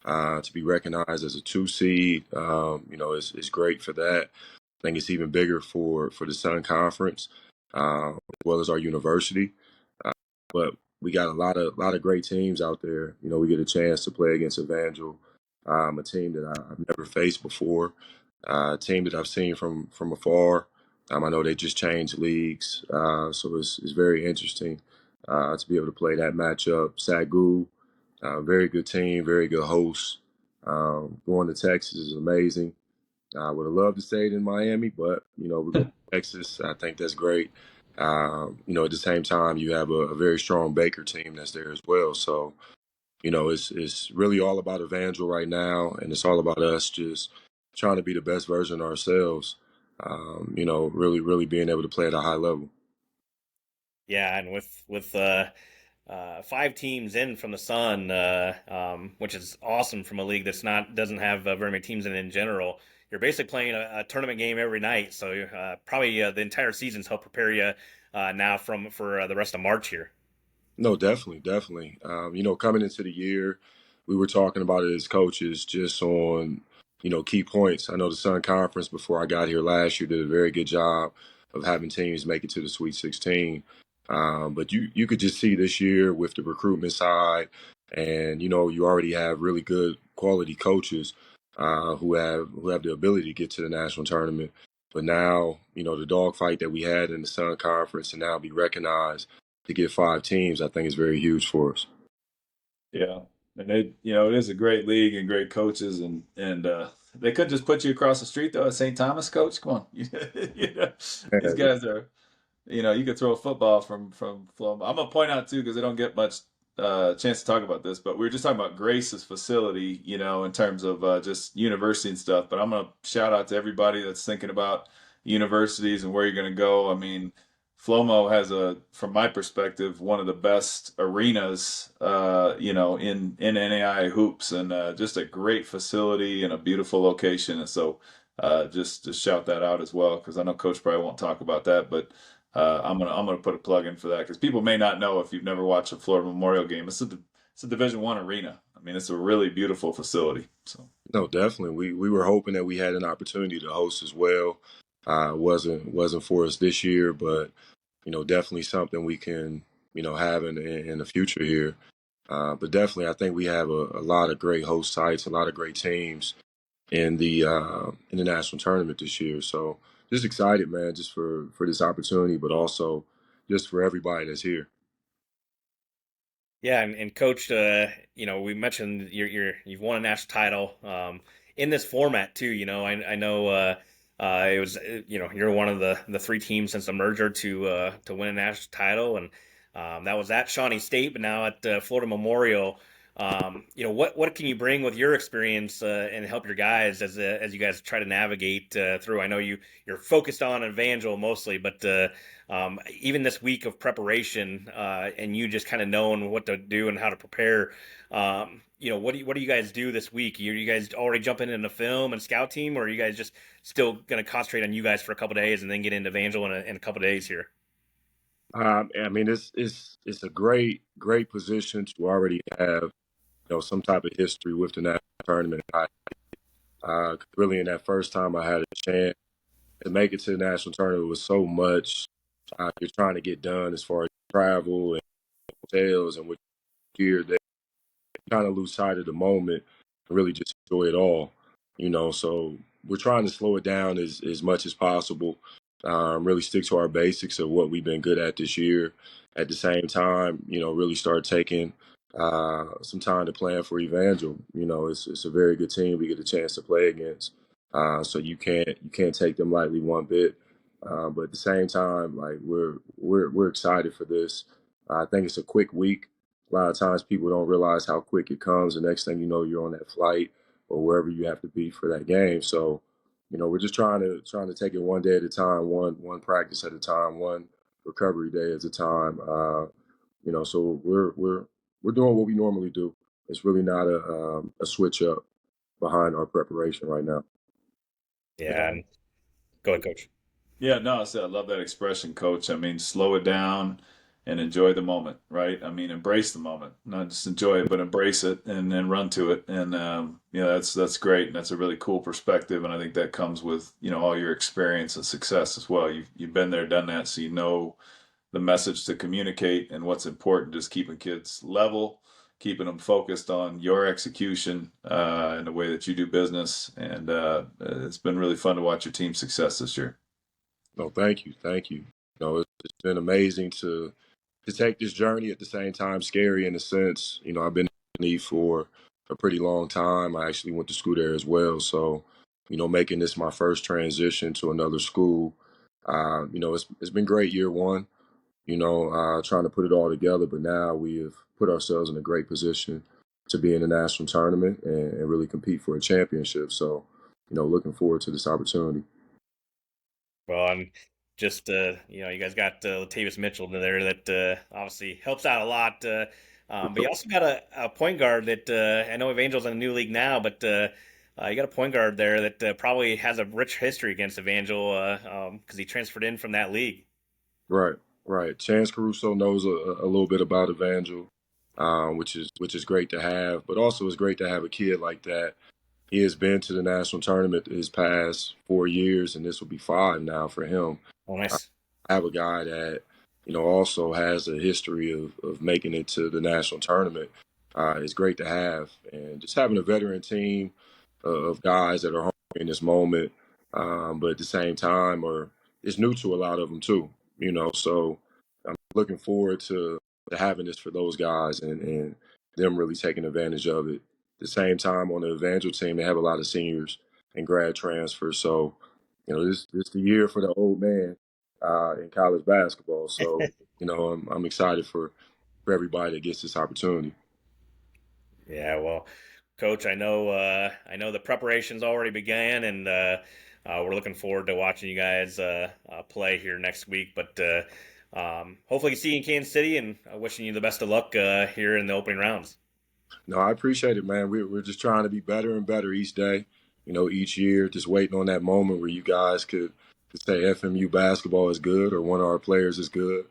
Speaker 5: To be recognized as a 2 seed, is great for that. I think it's even bigger for the Sun Conference, as well as our university. But we got a lot of great teams out there. We get a chance to play against Evangel, a team that I've never faced before, a team that I've seen from afar. I know they just changed leagues, so it's very interesting to be able to play that matchup. Sagu, very good team, very good host. Going to Texas is amazing. I would have loved to stay in Miami, but we're going to Texas. I think that's great. At the same time, you have a very strong Baker team that's there as well. So, it's really all about Evangel right now, and it's all about us just trying to be the best version of ourselves. Really, really being able to play at a high level.
Speaker 1: Yeah, and with 5 teams in from the Sun, which is awesome from a league doesn't have very many teams in general. You're basically playing a tournament game every night, so probably the entire season's helped prepare you now for the rest of March here.
Speaker 5: No, definitely. Coming into the year, we were talking about it as coaches just on, key points. I know the Sun Conference before I got here last year did a very good job of having teams make it to the Sweet 16. But you could just see this year with the recruitment side, and you already have really good quality coaches who have the ability to get to the national tournament. But now, the dogfight that we had in the Sun Conference and now be recognized to get 5 teams, I think is very huge for us.
Speaker 2: Yeah, and it is a great league and great coaches, and they could just put you across the street though at St. Thomas, coach. Come on, these guys are. You could throw a football from Florida. I'm gonna point out too because I don't get much chance to talk about this, but we were just talking about Grace's facility, in terms of just university and stuff. But I'm gonna shout out to everybody that's thinking about universities and where you're gonna go. I mean, Flomo has from my perspective, one of the best arenas, in NAIA hoops, and just a great facility and a beautiful location. And so, just to shout that out as well, because I know Coach probably won't talk about that, but I'm gonna put a plug in for that because people may not know if you've never watched a Florida Memorial game. It's a Division I arena. I mean, it's a really beautiful facility. So
Speaker 5: No, definitely. We were hoping that we had an opportunity to host as well. Wasn't for us this year, but definitely something we can have in the future here. But definitely, I think we have a lot of great host sites, a lot of great teams in the national tournament this year. So just excited, man, just for this opportunity, but also just for everybody that's here.
Speaker 1: Yeah, and Coach, we mentioned you've won a national title in this format too. I know it was you're one of the 3 teams since the merger to win a national title, and that was at Shawnee State, but now at Florida Memorial. What can you bring with your experience and help your guys as you guys try to navigate through? I know you're focused on Evangel mostly, but even this week of preparation and you just kind of knowing what to do and how to prepare. What do you guys do this week? You guys already jumping into film and scout team, or are you guys just still going to concentrate on you guys for a couple of days and then get into Evangel in a couple of days here?
Speaker 5: I mean, it's a great position to already have some type of history with the national tournament. Really, in that first time I had a chance to make it to the national tournament was so much you're trying to get done as far as travel and hotels and what gear that you kind of lose sight of the moment and really just enjoy it all. So we're trying to slow it down as much as possible. Really stick to our basics of what we've been good at this year. At the same time, really start taking some time to plan for Evangel. You know, it's a very good team we get a chance to play against. So you can't take them lightly one bit. But at the same time, like we're excited for this. I think it's a quick week. A lot of times people don't realize how quick it comes. The next thing you know, you're on that flight or wherever you have to be for that game. So, you know, we're just trying to take it one day at a time, one practice at a time, one recovery day at a time. You know, so we're doing what we normally do. It's really not a switch up behind our preparation right now.
Speaker 1: Yeah, and go ahead, Coach.
Speaker 2: Yeah, no, I love that expression, Coach. I mean, slow it down and enjoy the moment, right? I mean, embrace the moment, not just enjoy it, but embrace it and then run to it. And that's great, and that's a really cool perspective. And I think that comes with all your experience and success as well. You've been there, done that, so you know the message to communicate and what's important. Just keeping kids level, keeping them focused on your execution and the way that you do business. And it's been really fun to watch your team's success this year.
Speaker 5: No, thank you, thank you. It's been amazing to take this journey. At the same time, scary in a sense. You know, I've been in the for a pretty long time. I actually went to school there as well. So, you know, making this my first transition to another school, you know, it's been great year one. You know, trying to put it all together. But now we have put ourselves in a great position to be in the national tournament and really compete for a championship. So, you know, looking forward to this opportunity.
Speaker 1: Well, I'm just you guys got Latavius Mitchell there that obviously helps out a lot. But you also got a point guard that I know Evangel's in a new league now, but you got a point guard there that probably has a rich history against Evangel because he transferred in from that league.
Speaker 5: Right, right. Chance Caruso knows a little bit about Evangel, which is great to have. But also, it's great to have a kid like that. He has been to the national tournament his past 4 years, and this will be five now for him.
Speaker 1: Oh, nice.
Speaker 5: I have a guy that, you know, also has a history of making it to the national tournament. It's great to have. And just having a veteran team of guys that are hungry in this moment, but at the same time it's new to a lot of them too, you know. So I'm looking forward to having this for those guys and them really taking advantage of it. At the same time, on the Evangel team, they have a lot of seniors and grad transfers. So, you know, this the year for the old man in college basketball. So, you know, I'm excited for everybody that gets this opportunity.
Speaker 1: Yeah, well, Coach, I know the preparations already began, and we're looking forward to watching you guys play here next week. But hopefully, see you in Kansas City, and wishing you the best of luck here in the opening rounds.
Speaker 5: No, I appreciate it, man. We're just trying to be better and better each day. You know, each year, just waiting on that moment where you guys could say FMU basketball is good or one of our players is good.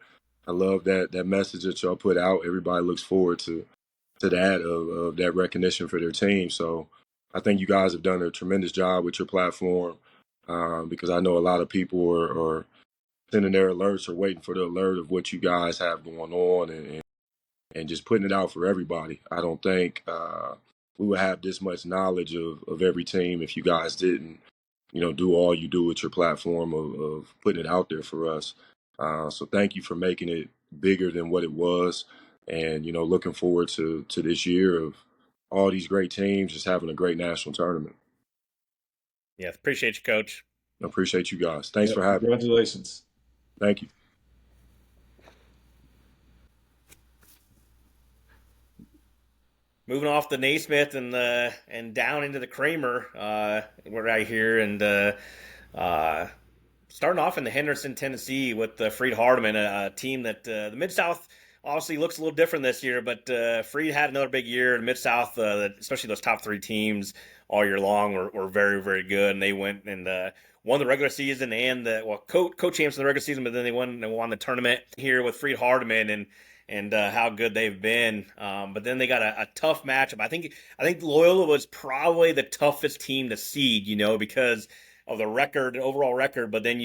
Speaker 5: I love that message that y'all put out. Everybody looks forward to that of that recognition for their team. So I think you guys have done a tremendous job with your platform because I know a lot of people are sending their alerts or waiting for the alert of what you guys have going on and just putting it out for everybody. I don't think we would have this much knowledge of every team if you guys didn't, you know, do all you do with your platform of putting it out there for us. So thank you for making it bigger than what it was. And, you know, looking forward to this year of all these great teams just having a great national tournament.
Speaker 1: Yeah, appreciate you, Coach.
Speaker 5: I appreciate you guys. Thanks for having me.
Speaker 2: Congratulations.
Speaker 5: Thank you.
Speaker 1: Moving off the Naismith and down into the Kramer, we're right here, and starting off in the Henderson, Tennessee, with Freed Hardeman, a team that the Mid South obviously looks a little different this year, but Freed had another big year. The Mid South, especially those top three teams all year long, were very, very good, and they went and won the regular season and co-champs in the regular season, but then they won the tournament here with Freed Hardeman and how good they've been. But then they got a tough matchup. I think Loyola was probably the toughest team to seed, because of the overall record. But then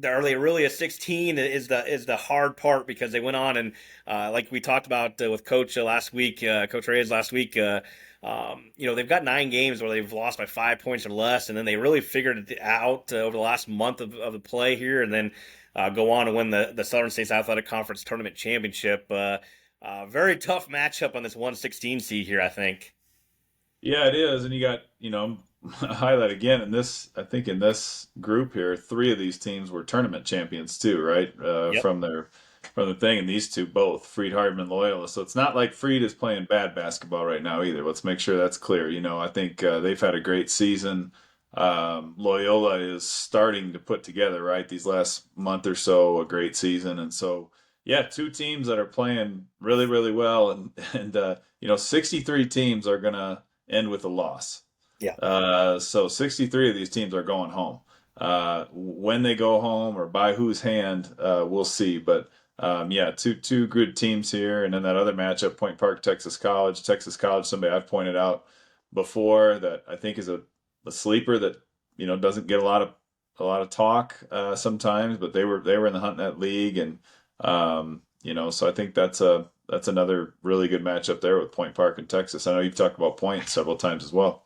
Speaker 1: are they really a 16 is the hard part, because they went on and like we talked about with Coach last week, Coach Reyes last week. They've got 9 games where they've lost by 5 points or less, and then they really figured it out over the last month of the play here, and then go on and win the Southern States Athletic Conference Tournament Championship. Very tough matchup on this 116 seed here, I think.
Speaker 2: Yeah, it is, and you got highlight again in this. I think in this group here, three of these teams were tournament champions too, right?
Speaker 1: Yep.
Speaker 2: From the thing, and these two both, Freed, Hardman, Loyola. So it's not like Freed is playing bad basketball right now either. Let's make sure that's clear. I think they've had a great season. Loyola is starting to put together, right, these last month or so, a great season, and so yeah, two teams that are playing really, really well, and 63 teams are gonna end with a loss.
Speaker 1: Yeah.
Speaker 2: So 63 of these teams are going home. When they go home or by whose hand, we'll see. But yeah, two good teams here, and then that other matchup, Point Park, Texas College. Texas College, somebody I've pointed out before that I think is a sleeper that doesn't get a lot of talk sometimes, but they were in the Hunt Net League, and so I think that's another really good matchup there with Point Park and Texas. I know you've talked about Point several times as well.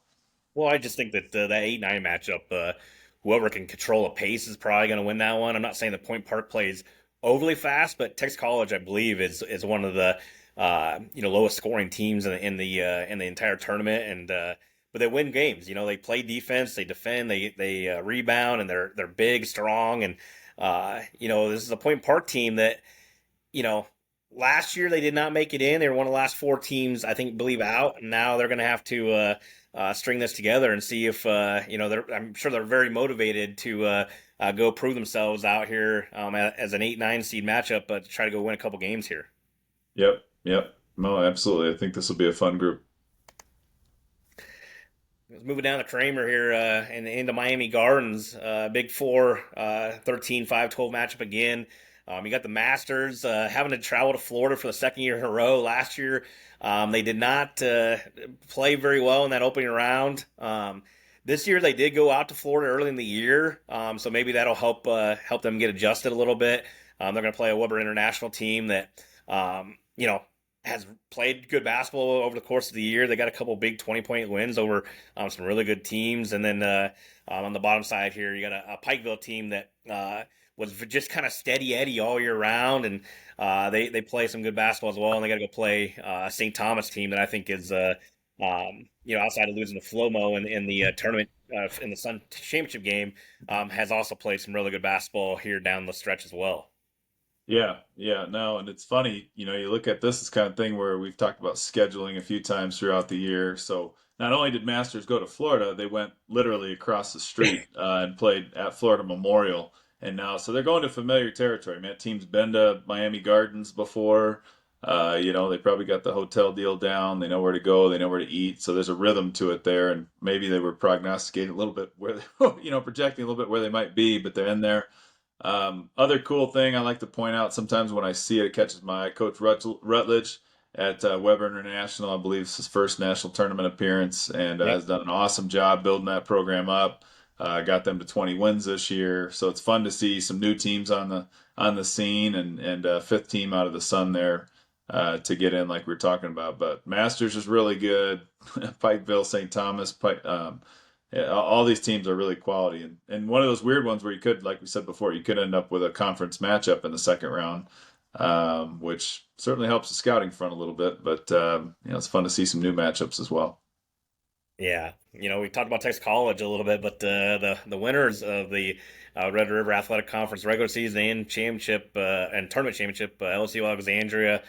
Speaker 1: Well, I just think that that 8-9 matchup, whoever can control a pace is probably going to win that one. I'm not saying that Point Park plays overly fast, but Texas College, I believe, is one of the lowest scoring teams in the entire tournament, and but they win games. They play defense, they defend, they rebound, and they're big, strong, and this is a Point Park team that you know, last year they did not make it in. They were one of the last four teams, I think, believe out. And now they're going to have to string this together and see if I'm sure they're very motivated to go prove themselves out here as an 8-9 seed matchup, but to try to go win a couple games here.
Speaker 2: Yep. No, absolutely. I think this will be a fun group.
Speaker 1: Moving down to Kramer here and into Miami Gardens. Big Four, 13-5-12 matchup again. You got the Masters having to travel to Florida for the second year in a row. Last year, they did not play very well in that opening round. This year, they did go out to Florida early in the year, so maybe that'll help them get adjusted a little bit. They're going to play a Weber International team that has played good basketball over the course of the year. They got a couple big 20-point wins over some really good teams, and then on the bottom side here, you got a Pikeville team that was just kind of steady Eddie all year round, and they play some good basketball as well. And they got to go play a St. Thomas team that I think is outside of losing to Flomo in the tournament in the Sun Championship game, has also played some really good basketball here down the stretch as well.
Speaker 2: Yeah, no, and it's funny, you look at this kind of thing where we've talked about scheduling a few times throughout the year. So not only did Masters go to Florida, they went literally across the street and played at Florida Memorial. And now, so they're going to familiar territory. Man, team's been to Miami Gardens before. They probably got the hotel deal down. They know where to go. They know where to eat. So there's a rhythm to it there. And maybe they were prognosticating a little bit where, projecting a little bit where they might be, but they're in there. Other cool thing I like to point out sometimes when I see it, it catches my eye. Coach Rutledge at Weber International, I believe it's his first national tournament appearance, and has done an awesome job building that program up. Got them to 20 wins this year, so it's fun to see some new teams on the scene, and fifth team out of the Sun there to get in, like we were talking about. But Masters is really good. Pikeville, St. Thomas, all these teams are really quality, and one of those weird ones where you could, like we said before, you could end up with a conference matchup in the second round, which certainly helps the scouting front a little bit. But it's fun to see some new matchups as well.
Speaker 1: Yeah, we talked about Texas College a little bit, but the winners of the Red River Athletic Conference regular season and championship and tournament championship, LSU Alexandria.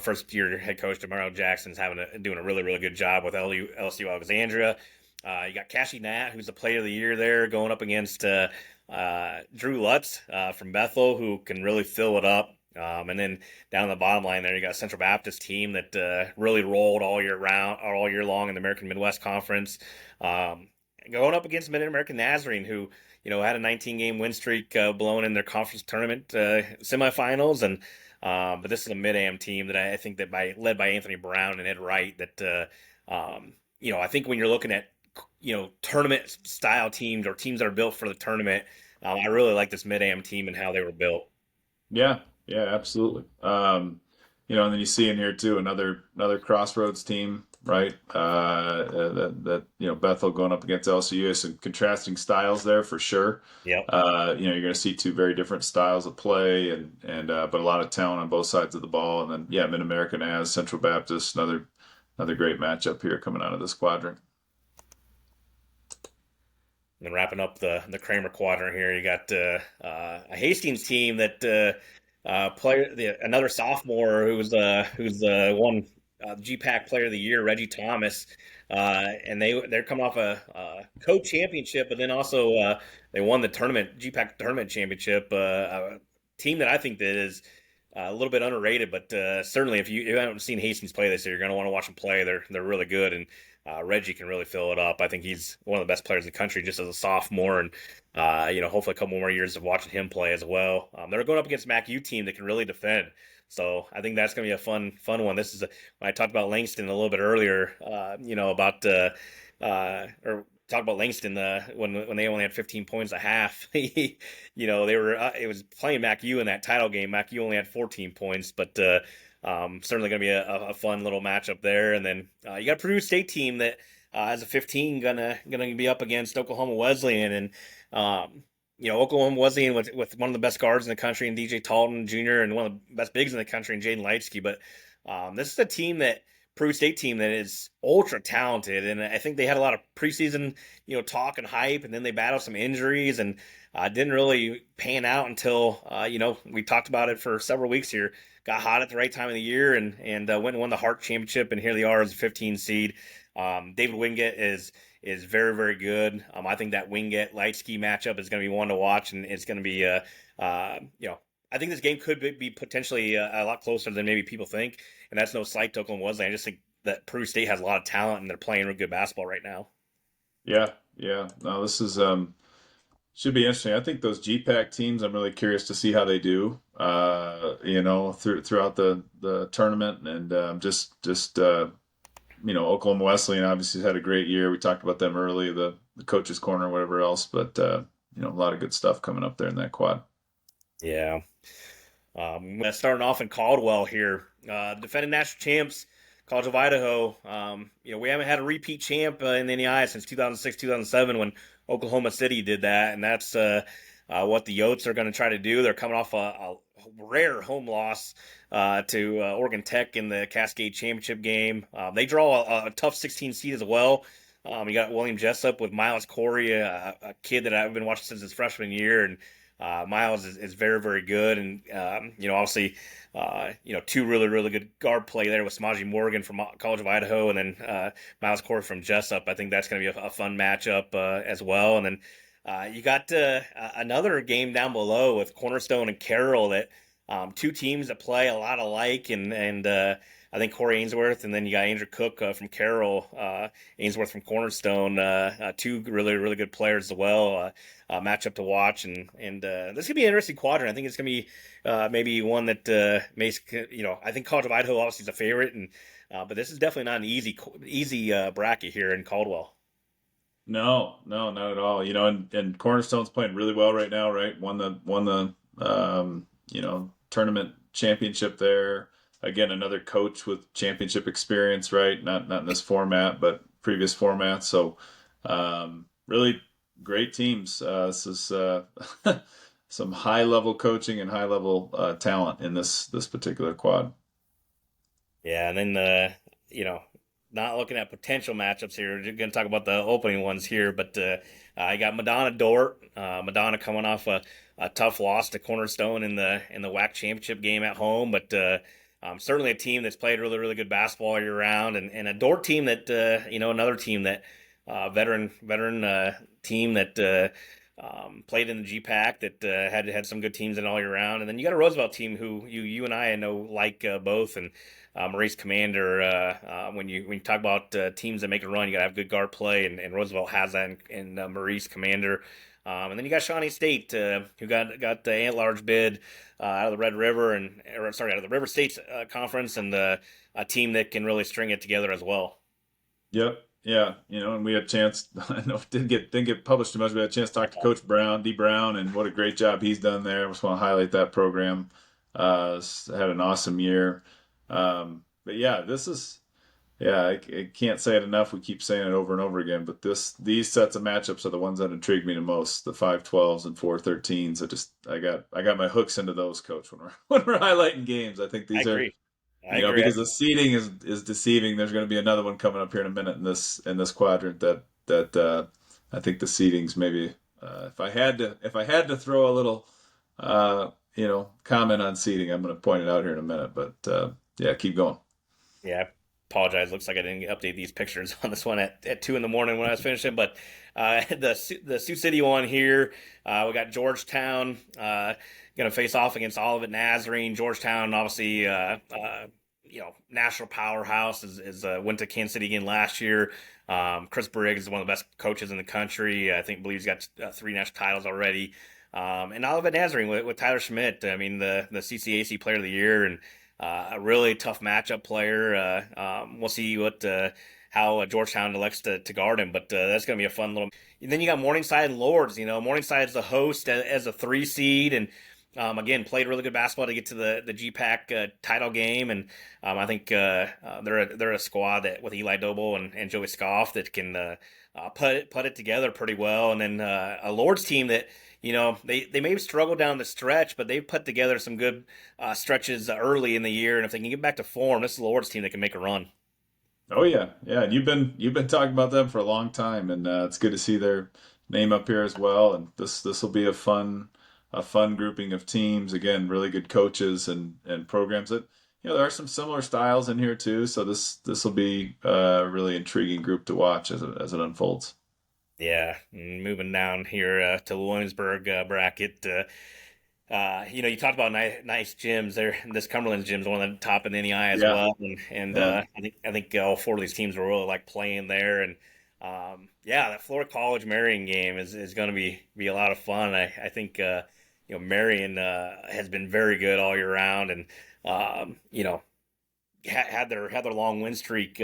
Speaker 1: First year head coach Demario Jackson's doing a really, really good job with LSU Alexandria. You got Cassie Nat, who's the player of the year there, going up against Drew Lutz from Bethel, who can really fill it up. And then down the bottom line there, you got a Central Baptist team that really rolled all year long in the American Midwest Conference. Going up against Mid-American Nazarene, who had a 19-game win streak blown in their conference tournament semifinals, and but this is a Mid-Am team that I think that led by Anthony Brown and Ed Wright that I think when you're looking at tournament style teams or teams that are built for the tournament, I really like this Mid-Am team and how they were built.
Speaker 2: Yeah, absolutely. and then you see in here too another Crossroads team, right? Bethel going up against LCU, some contrasting styles there for sure.
Speaker 1: Yep.
Speaker 2: You're going to see two very different styles of play, and but a lot of talent on both sides of the ball. And then Mid American as Central Baptist, another great matchup here coming out of this quadrant.
Speaker 1: And then wrapping up the Kramer quadrant here, you got a Hastings team that another sophomore who's won GPAC Player of the Year, Reggie Thomas, and they're coming off a co-championship, but then also they won the GPAC tournament championship. A team that I think that is a little bit underrated, but certainly if you haven't seen Hastings play this year, you're going to want to watch them play. They're really good, and Reggie can really fill it up. I think he's one of the best players in the country just as a sophomore, and hopefully a couple more years of watching him play as well. They're going up against Mac U team that can really defend. So I think that's going to be a fun one. This is when I talked about Langston a little bit earlier, or talk about Langston when they only had 15 points a half. They were it was playing Mac U in that title game. Mac U only had 14 points, but certainly going to be a fun little matchup there. And then you got a Purdue State team that as a 15 gonna be up against Oklahoma Wesleyan, and Oklahoma Wesleyan with one of the best guards in the country, and DJ Talton Jr., and one of the best bigs in the country, and Jaden Lightsky. But this is a Purdue State team that is ultra talented, and I think they had a lot of preseason talk and hype, and then they battled some injuries and didn't really pan out until we talked about it for several weeks here. Got hot at the right time of the year and went and won the Hart Championship, and here they are as a 15 seed. David Wingate is very, very good. I think that Wingate-Lightsky matchup is going to be one to watch, and it's going to be I think this game could be potentially a lot closer than maybe people think, and that's no slight to Oklahoma Wesleyan. I just think that Purdue State has a lot of talent, and they're playing real good basketball right now.
Speaker 2: Yeah. No, this is should be interesting. I think those GPAC teams, I'm really curious to see how they do, throughout the tournament, and Oklahoma Wesleyan obviously had a great year. We talked about them early, the coach's corner, whatever else, but a lot of good stuff coming up there in that quad.
Speaker 1: Yeah. Starting off in Caldwell here, defending national champs, College of Idaho. We haven't had a repeat champ in the NAIA since 2006, 2007 when Oklahoma City did that, and that's what the Yotes are going to try to do. They're coming off a rare home loss to Oregon Tech in the Cascade Championship game. They draw a tough 16 seed as well. You got William Jessup with Miles Corey, a kid that I've been watching since his freshman year, and Miles is very, very good, and obviously, two really, really good guard play there with Smaji Morgan from College of Idaho, and then Miles Corey from Jessup. I think that's going to be a fun matchup as well. And then you got another game down below with Cornerstone and Carroll, that two teams that play a lot alike, and I think Corey Ainsworth, and then you got Andrew Cook from Carroll, Ainsworth from Cornerstone, two really, really good players as well. Matchup to watch, and this could be an interesting quadrant. I think it's going to be maybe one that I think College of Idaho obviously is a favorite, and but this is definitely not an easy bracket here in Caldwell.
Speaker 2: No, not at all. And Cornerstone's playing really well right now, right? Won the tournament championship there. Again, another coach with championship experience, right? Not in this format, but previous formats. So, really great teams. This is some high level coaching and high level talent in this particular quad.
Speaker 1: Yeah, and then not looking at potential matchups here. We're going to talk about the opening ones here, but I got Madonna Dort. Madonna coming off a tough loss to Cornerstone in the WAC championship game at home, but certainly a team that's played really, really good basketball all year round, and a Dort team that another team that veteran team that played in the GPAC that had some good teams in all year round. And then you got a Roosevelt team who you and I know like both, and Maurice Commander. When you talk about teams that make a run, you got to have good guard play, and Roosevelt has that in Maurice Commander. And then you got Shawnee State, who got the at-large bid out of the Red River out of the River States Conference, and a team that can really string it together as well.
Speaker 2: Yep. Yeah, and we had a chance. I know it didn't get published too much. We had a chance to talk to Coach D. Brown, and what a great job he's done there. I just want to highlight that program. Had an awesome year. But yeah, this is yeah, I can't say it enough. We keep saying it over and over again, but these sets of matchups are the ones that intrigue me the most. The 5-12s and 4-13s. I got my hooks into those, Coach. When we're when we're highlighting games, I think
Speaker 1: I
Speaker 2: these are
Speaker 1: agree. I agree.
Speaker 2: because the seeding is deceiving. There's going to be another one coming up here in a minute in this quadrant that I think the seedings maybe if I had to throw a little comment on seeding, I'm going to point it out here in a minute. But yeah, keep going.
Speaker 1: Yeah, I apologize. Looks like I didn't update these pictures on this one at 2 in the morning when I was finishing. But the Sioux City one here, we got Georgetown going to face off against Olivet Nazarene. Georgetown, obviously, national powerhouse is went to Kansas City again last year. Chris Briggs is one of the best coaches in the country. I think believes he's got 3 national titles already. And Olivet Nazarene with Tyler Schmidt. I mean, the CCAC Player of the Year and a really tough matchup player. We'll see how Georgetown elects to guard him, but that's going to be a fun little. And then you got Morningside and Lords. Morningside's the host as a 3 seed, and again played really good basketball to get to the GPAC title game, and I think they're a squad that with Eli Doble and Joey Scoff that can put it together pretty well, and then a Lords team that. They may struggle down the stretch, but they've put together some good stretches early in the year, and if they can get back to form, this is the Lord's team that can make a run.
Speaker 2: Oh yeah, yeah. And you've been talking about them for a long time, and it's good to see their name up here as well. And this will be a fun grouping of teams. Again, really good coaches and programs that there are some similar styles in here too. So this will be a really intriguing group to watch as it unfolds.
Speaker 1: Yeah, and moving down here to the Williamsburg bracket. You talked about nice gyms. There, this Cumberland's gym is one of the top in the NEI as
Speaker 2: Yeah,
Speaker 1: well, and
Speaker 2: yeah.
Speaker 1: I think all 4 of these teams will really like playing there. And yeah, that Florida College Marion game is going to be a lot of fun. I think Marion has been very good all year round, and had their long win streak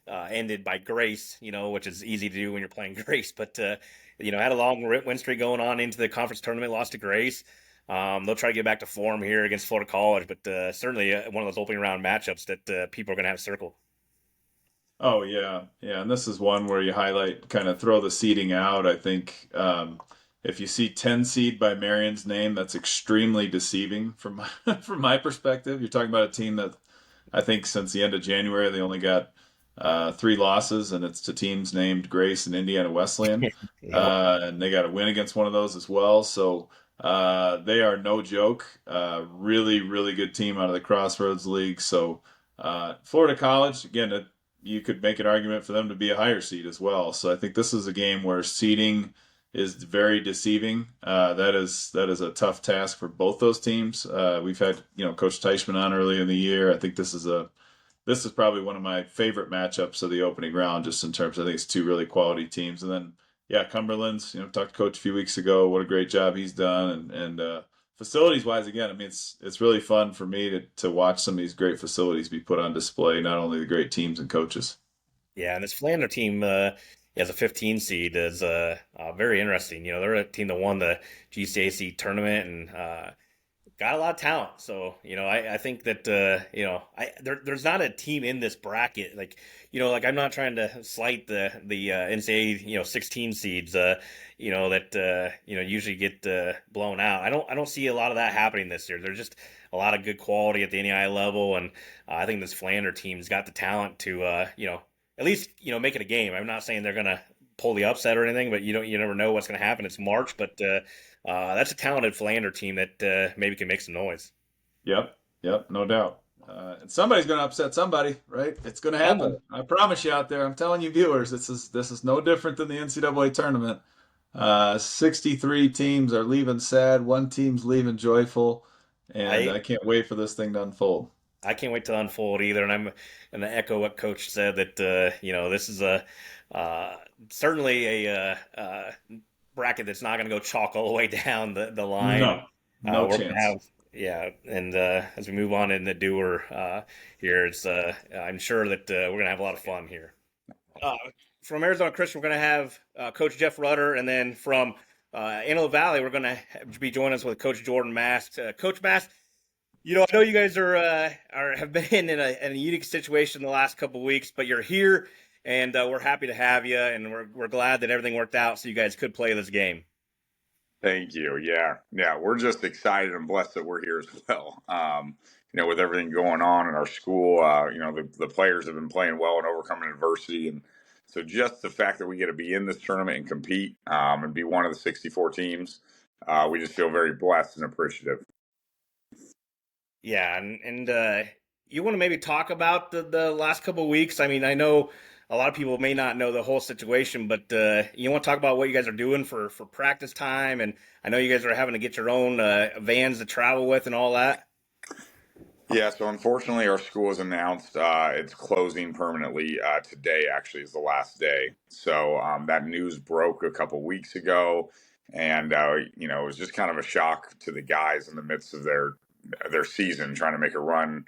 Speaker 1: ended by Grace, which is easy to do when you're playing Grace. But had a long win streak going on into the conference tournament, lost to Grace. They'll try to get back to form here against Florida College, but certainly one of those opening round matchups that people are going to have circled.
Speaker 2: Oh yeah, yeah, and this is one where you highlight, kind of throw the seeding out. I think if you see 10 seed by Marion's name, that's extremely deceiving from from my perspective. You're talking about a team that I think since the end of January they only got 3 losses, and it's to teams named Grace and Indiana Wesleyan,
Speaker 1: Yep.
Speaker 2: and they got a win against one of those as well. So they are no joke. Really, really good team out of the Crossroads League. So Florida College, again, you could make an argument for them to be a higher seed as well. So I think this is a game where seeding is very deceiving. That is a tough task for both those teams. We've had Coach Teichman on early in the year. I think this is probably one of my favorite matchups of the opening round, just in terms. I think it's 2 really quality teams, and then yeah, Cumberland's. Talked to Coach a few weeks ago. What a great job he's done, and facilities wise, again, I mean it's really fun for me to watch some of these great facilities be put on display. Not only the great teams and coaches.
Speaker 1: Yeah, and this Flander team as a 15 seed is very interesting. They're a team that won the GCAC tournament and got a lot of talent. So I think that there's not a team in this bracket like I'm not trying to slight the NCAA 16 seeds that usually get blown out. I don't see a lot of that happening this year. There's just a lot of good quality at the NEI level, and I think this Flander team's got the talent to at least make it a game. I'm not saying they're gonna pull the upset or anything, but you never know what's gonna happen. It's March, but that's a talented Flander team that maybe can make some noise.
Speaker 2: Yep, yep, no doubt. And somebody's going to upset somebody, right? It's going to
Speaker 1: Almost.
Speaker 2: happen. I promise you out there. I'm telling you, viewers, this is no different than the NCAA tournament. 63 teams are leaving sad. One team's leaving joyful, and
Speaker 1: I
Speaker 2: I can't wait for this thing to unfold.
Speaker 1: I can't wait to unfold either, and I'm going to echo what Coach said that this is a uh, certainly a bracket that's not going to go chalk all the way down the line.
Speaker 2: No, no
Speaker 1: We're going to
Speaker 2: chance.
Speaker 1: have yeah, and as we move on in the doer here, it's I'm sure that we're going to have a lot of fun here. Uh, from Arizona Christian, we're going to have Coach Jeff Rudder, and then from Antelope Valley, we're going to be joining us with Coach Jordan Mast. Coach Mast, I know you guys have been in a unique situation the last couple of weeks, but you're here, and we're happy to have you, and we're glad that everything worked out so you guys could play this game.
Speaker 6: Thank you. Yeah. We're just excited and blessed that we're here as well. With everything going on in our school, the players have been playing well and overcoming adversity, and so just the fact that we get to be in this tournament and compete and be one of the 64 teams, we just feel very blessed and appreciative.
Speaker 1: Yeah, and you want to maybe talk about the last couple of weeks? I mean, I know a lot of people may not know the whole situation, but you want to talk about what you guys are doing for practice time, and I know you guys are having to get your own vans to travel with and all that.
Speaker 6: Yeah, so unfortunately, our school has announced it's closing permanently. Today, actually, is the last day. So that news broke a couple weeks ago, and it was just kind of a shock to the guys in the midst of their season, trying to make a run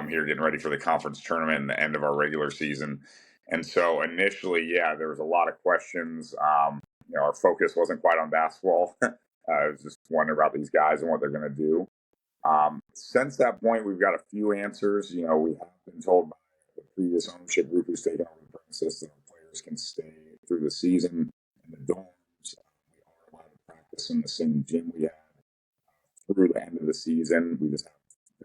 Speaker 6: here, getting ready for the conference tournament and the end of our regular season. And so initially, yeah, there was a lot of questions. Our focus wasn't quite on basketball. I was just wondering about these guys and what they're going to do. Since that point, we've got a few answers. We have been told by the previous ownership group who's taken over the premises that our players can stay through the season in the dorms. We are allowed to practice in the same gym we had through the end of the season. We just have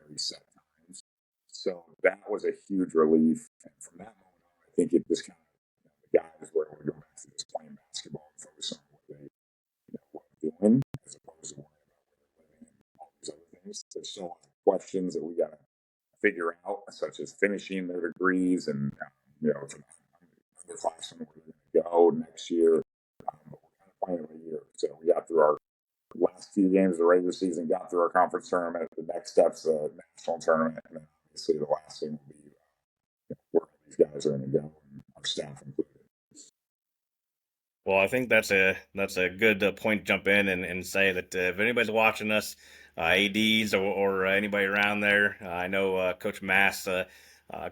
Speaker 6: very set times. So that was a huge relief. And from that moment on, I think it just kind of, the guys were able to go back to just playing basketball and focus on what they're doing as opposed to worrying about where they're living and all these other things. There's still a lot of questions that we got to figure out, such as finishing their degrees and, from underclassmen where they're going to go next year. But we're kind of playing it a year. So we got through our last few games of the regular season, got through our conference tournament. The next step's the national tournament, and then obviously the last thing will be where these guys are going to go, and our staff included.
Speaker 1: Well, I think that's a good point to jump in and say that if anybody's watching us, ADs or anybody around there, I know Coach Mass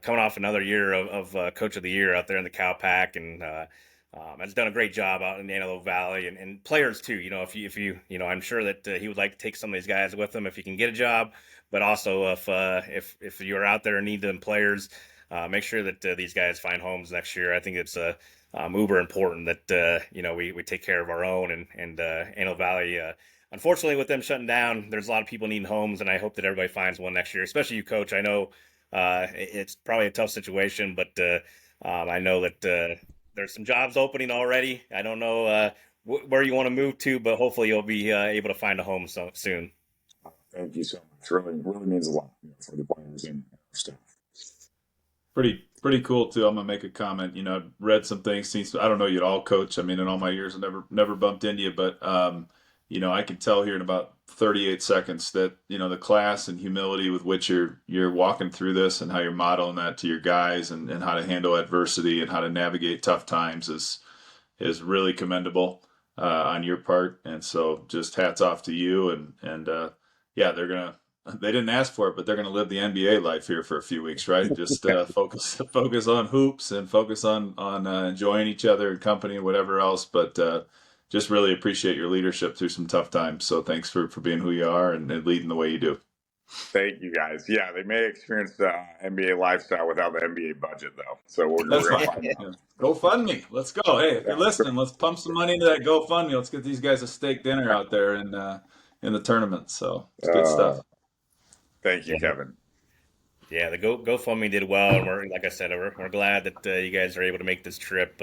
Speaker 1: coming off another year of Coach of the Year out there in the Cow Pack, and has done a great job out in the Antelope Valley, and players too. If you I'm sure that he would like to take some of these guys with him if he can get a job, but also if you're out there and need them players, make sure that these guys find homes next year. I think it's uber important that we take care of our own, and Antelope Valley. Unfortunately, with them shutting down, there's a lot of people needing homes, and I hope that everybody finds one next year, especially you, Coach. I know it's probably a tough situation, but I know that there's some jobs opening already. I don't know where you want to move to, but hopefully you'll be able to find a home soon.
Speaker 6: Thank you so much. Really means a lot for the players and our staff.
Speaker 2: Pretty cool too. I'm gonna make a comment. I've read some things, seen some, I don't know you at all, Coach. I mean, in all my years, I never bumped into you, but I can tell here in about 38 seconds that the class and humility with which you're walking through this, and how you're modeling that to your guys, and how to handle adversity and how to navigate tough times is really commendable on your part. And so, just hats off to you. And yeah, they didn't ask for it, but they're gonna live the NBA life here for a few weeks, right? Just focus on hoops and focus on enjoying each other and company and whatever else. But just really appreciate your leadership through some tough times. So thanks for being who you are and leading the way you do.
Speaker 6: Thank you, guys. Yeah, they may experience the NBA lifestyle without the NBA budget, though. So we're going to find out.
Speaker 2: Yeah. GoFundMe. Let's go. Hey, if you're listening, let's pump some money into that GoFundMe. Let's get these guys a steak dinner out there in the tournament. So it's good stuff.
Speaker 6: Thank you, Kevin.
Speaker 1: Yeah, the GoFundMe did well, and like I said, we're glad that you guys are able to make this trip.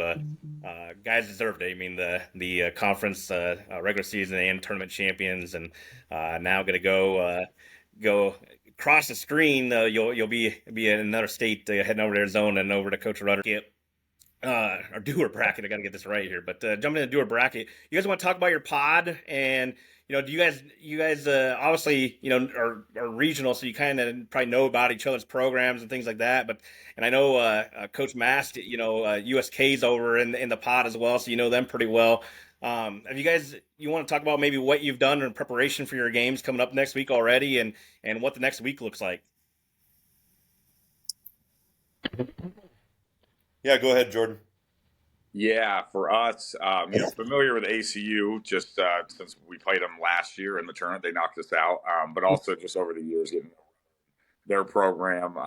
Speaker 1: Guys deserved it. I mean, the conference regular season and tournament champions, and now going to go across the screen. You'll be in another state, heading over to Arizona and over to Coach Rutter. Or Dewar bracket. I got to get this right here, but jumping into Dewar bracket, you guys want to talk about your pod, and do you guys obviously are regional, so you kind of probably know about each other's programs and things like that. And I know Coach Mast, USK's over in the pod as well, so you know them pretty well. Have you want to talk about maybe what you've done in preparation for your games coming up next week already, and what the next week looks like?
Speaker 3: Yeah, go ahead, Jordan.
Speaker 6: Yeah, for us, familiar with ACU, just since we played them last year in the tournament, they knocked us out. But also just over the years, getting their program,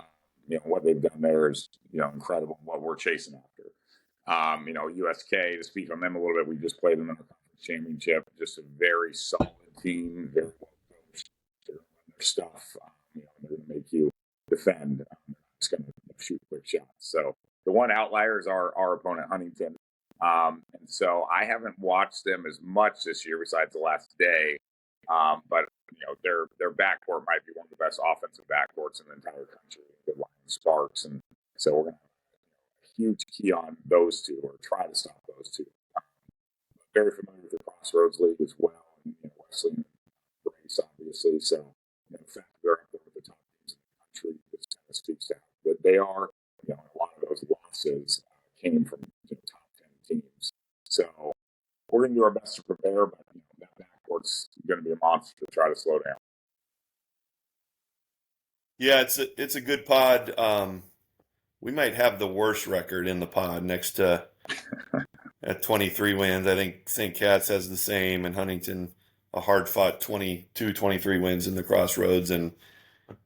Speaker 6: what they've done there is, incredible. What we're chasing after. USK, to speak on them a little bit, we just played them in the conference championship. Just a very solid team, very well coached. They're going to run their stuff. They're going to make you defend. They're not just going to shoot quick shots. So the one outlier is our opponent, Huntington. And so I haven't watched them as much this year besides the last day. But their backcourt might be one of the best offensive backcourts in the entire country. Good line Sparks, and so we're going to have a huge key on those two, or try to stop those two. Very familiar with the Crossroads League as well, and Wesley and Grace, obviously. So the fact that they're up there with the top teams in the country just kind of speaks out that they are. A lot of those losses came from top 10 teams. So we're going to do our best to prepare, but that backcourt's going to be a monster to try to slow down.
Speaker 3: Yeah, it's a good pod. We might have the worst record in the pod next to at 23 wins. I think St. Cat's has the same, and Huntington a hard-fought 23 wins in the Crossroads, and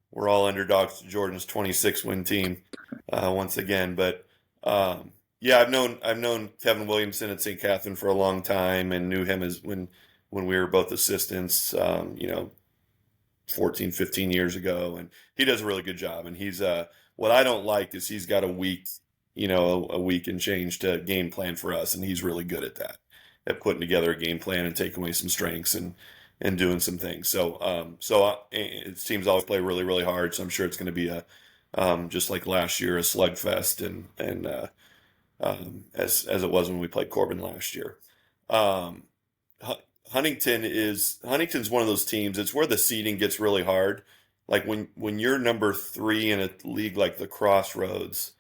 Speaker 3: we're all underdogs to Jordan's 26-win team once again. But yeah, I've known Kevin Williamson at St. Catherine for a long time, and knew him as when we were both assistants, 14, 15 years ago, and he does a really good job. And he's what I don't like is he's got a week and change to game plan for us, and he's really good at that, at putting together a game plan and taking away some strengths and doing some things. So it seems always play really, really hard. So I'm sure it's going to be a just like last year, a slugfest, and as it was when we played Corbin last year. Huntington's one of those teams. It's where the seeding gets really hard. Like when you're number 3 in a league like the Crossroads,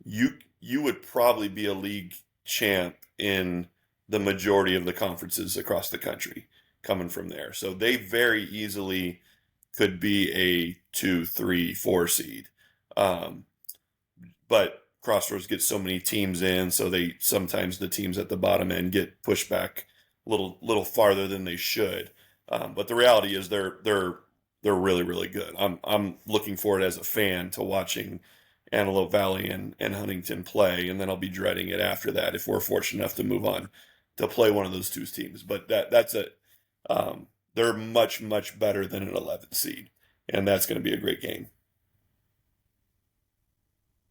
Speaker 3: you would probably be a league champ in the majority of the conferences across the country coming from there. So they very easily could be a 2, 3, 4 seed. But Crossroads gets so many teams in, so sometimes the teams at the bottom end get pushed back a little farther than they should. But the reality is they're really, really good. I'm looking forward as a fan to watching Antelope Valley and Huntington play, and then I'll be dreading it after that if we're fortunate enough to move on to play one of those two teams. But that's it. They're much, much better than an 11 seed, and that's going to be a great game.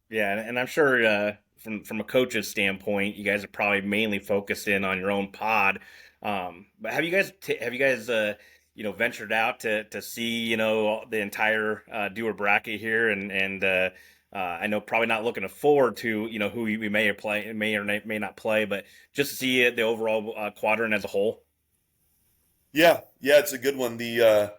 Speaker 1: Yeah, and I'm sure from a coach's standpoint, you guys are probably mainly focused in on your own pod. But have you guys ventured out to see the entire Dewar bracket here, and I know probably not looking forward to who we may or may not play, but just to see the overall quadrant as a whole.
Speaker 3: Yeah, it's a good one. The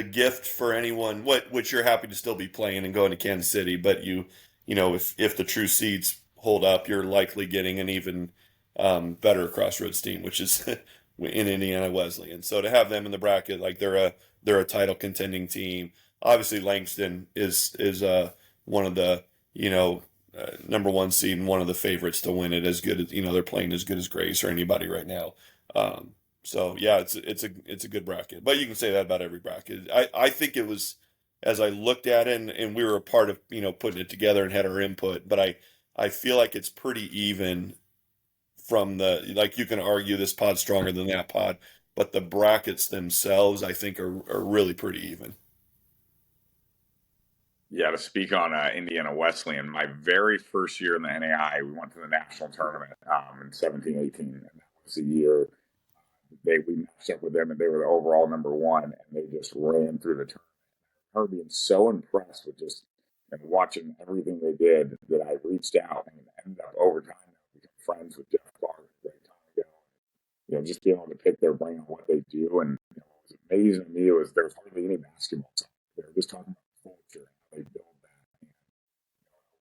Speaker 3: gift for anyone, which you're happy to still be playing and going to Kansas City, but if the true seeds hold up, you're likely getting an even better Crossroads team, which is in Indiana Wesleyan. So to have them in the bracket, like they're a title contending team. Obviously, Langston is one of the number 1 seed and one of the favorites to win it. As good as they're playing as good as Grace or anybody right now. So yeah, it's a good bracket, but you can say that about every bracket. I think it was, as I looked at it, and we were a part of putting it together and had our input, but I feel like it's pretty even from you can argue this pod's stronger than that pod, but the brackets themselves I think are really pretty even.
Speaker 6: Yeah, to speak on Indiana Wesleyan, my very first year in the NAIA, we went to the national tournament in 17-18, and that was the year we matched up with them, and they were the overall number 1, and they just ran through the tournament. I remember being so impressed with just and watching everything they did that I reached out and ended up over time become friends with Jeff Clark a great time ago. Just being able to pick their brain on what they do, and what was amazing to me was there was hardly any basketball talk. They were just talking about culture and how they build that. And,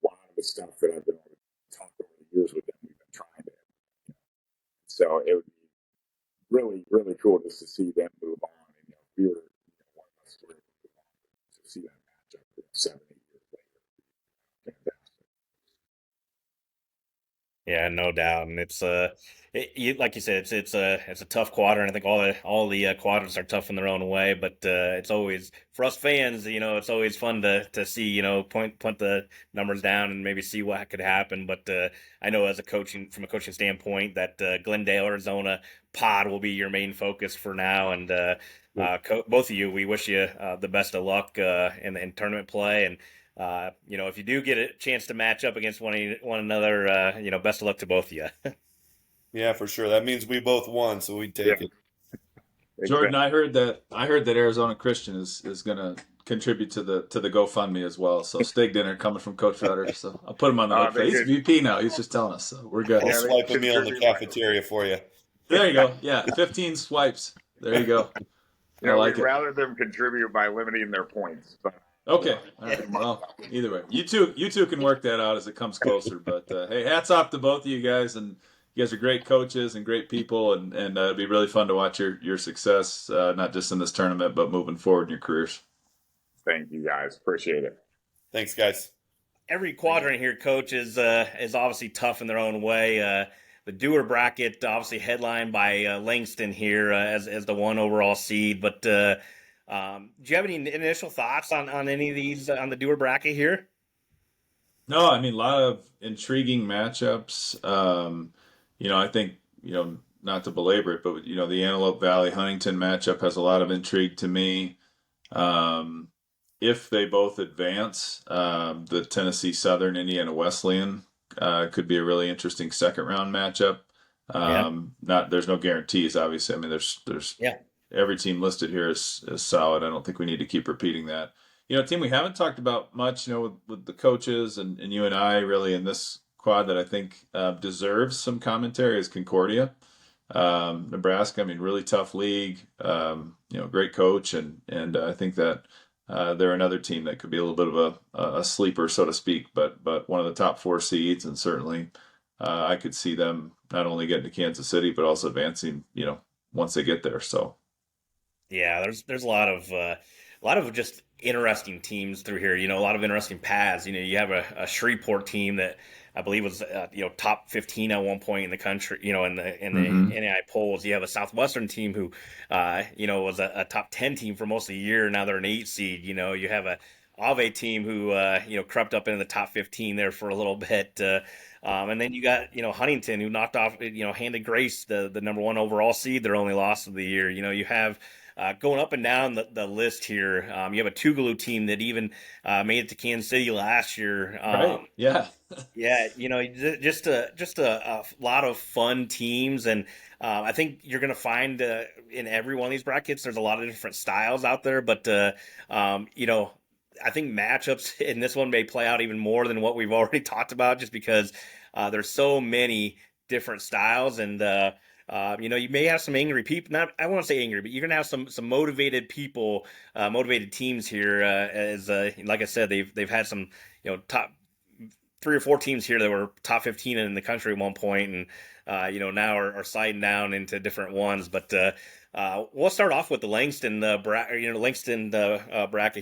Speaker 6: a lot of the stuff that I've been able to talk over the years with them, we've been trying to. So it would be really, really cool just to see them move on. And we were one of us were able to move on to see that matchup 7, 8 years later. Fantastic.
Speaker 1: Yeah, no doubt, and like you said, it's a tough quadrant. I think all the quadrants are tough in their own way, but it's always for us fans. It's always fun to see point the numbers down and maybe see what could happen. But I know from a coaching standpoint that Glendale, Arizona pod will be your main focus for now, and both of you, we wish you the best of luck in tournament play and. If you do get a chance to match up against one another, best of luck to both of you.
Speaker 3: Yeah, for sure. That means we both won, so we take
Speaker 6: Yeah.
Speaker 3: it.
Speaker 2: Jordan, I heard that Arizona Christian is going to contribute to the GoFundMe as well. So steak dinner coming from Coach Rutter. So I'll put him on the hook. He's VP now. He's just telling us. So we're good.
Speaker 3: I'll
Speaker 6: Yeah, they
Speaker 3: swipe a meal in the
Speaker 6: contribute
Speaker 3: cafeteria for you.
Speaker 2: There you go. Yeah, 15 swipes. There you go. I like
Speaker 6: we'd
Speaker 2: it.
Speaker 6: rather them contribute by limiting their points. But
Speaker 2: Okay. All right. Well, either way, you two can work that out as it comes closer. But hey, hats off to both of you guys, and you guys are great coaches and great people, and it'd be really fun to watch your success, not just in this tournament, but moving forward in your careers.
Speaker 6: thank you guys. Appreciate it.
Speaker 3: Thanks, guys.
Speaker 1: Every quadrant here, Coach, is obviously tough in their own way. The Dewar bracket, obviously headlined by Langston here as the one overall seed. But do you have any initial thoughts on any of these on the Dewar bracket here?
Speaker 2: No, I mean a lot of intriguing matchups. I think not to belabor it, but the Antelope Valley Huntington matchup has a lot of intrigue to me. If they both advance, the Tennessee Southern Indiana Wesleyan could be a really interesting second round matchup. There's no guarantees, obviously. I mean, there's every team listed here is solid. I don't think we need to keep repeating that. A team we haven't talked about much, with the coaches and you and I really in this quad that I think deserves some commentary is Concordia. Nebraska, I mean, really tough league, great coach. And I think that they're another team that could be a little bit of a sleeper, so to speak, but one of the top 4 seeds. And certainly I could see them not only getting to Kansas City, but also advancing, once they get there. So.
Speaker 1: Yeah, there's a lot of just interesting teams through here. A lot of interesting paths. You have a Shreveport team that I believe was top 15 at one point in the country. In the NAIA polls, you have a Southwestern team who was a top 10 team for most of the year. Now they're an 8 seed. You have a Ave team who crept up into the top 15 there for a little bit. And then you got Huntington who knocked off handed Grace the number 1 overall seed, their only loss of the year. You have going up and down the list here, you have a Tougaloo team that even made it to Kansas City last year.
Speaker 2: Right. Yeah.
Speaker 1: Yeah, just a lot of fun teams, and I think you're going to find in every one of these brackets, there's a lot of different styles out there. But I think matchups in this one may play out even more than what we've already talked about, just because there's so many different styles, and you may have some angry people. I won't say angry, but you're gonna have some motivated people, motivated teams here. As like I said, they've had some top 3 or 4 teams here that were top 15 in the country at one point, and now are sliding down into different ones. But we'll start off with the Langston bracket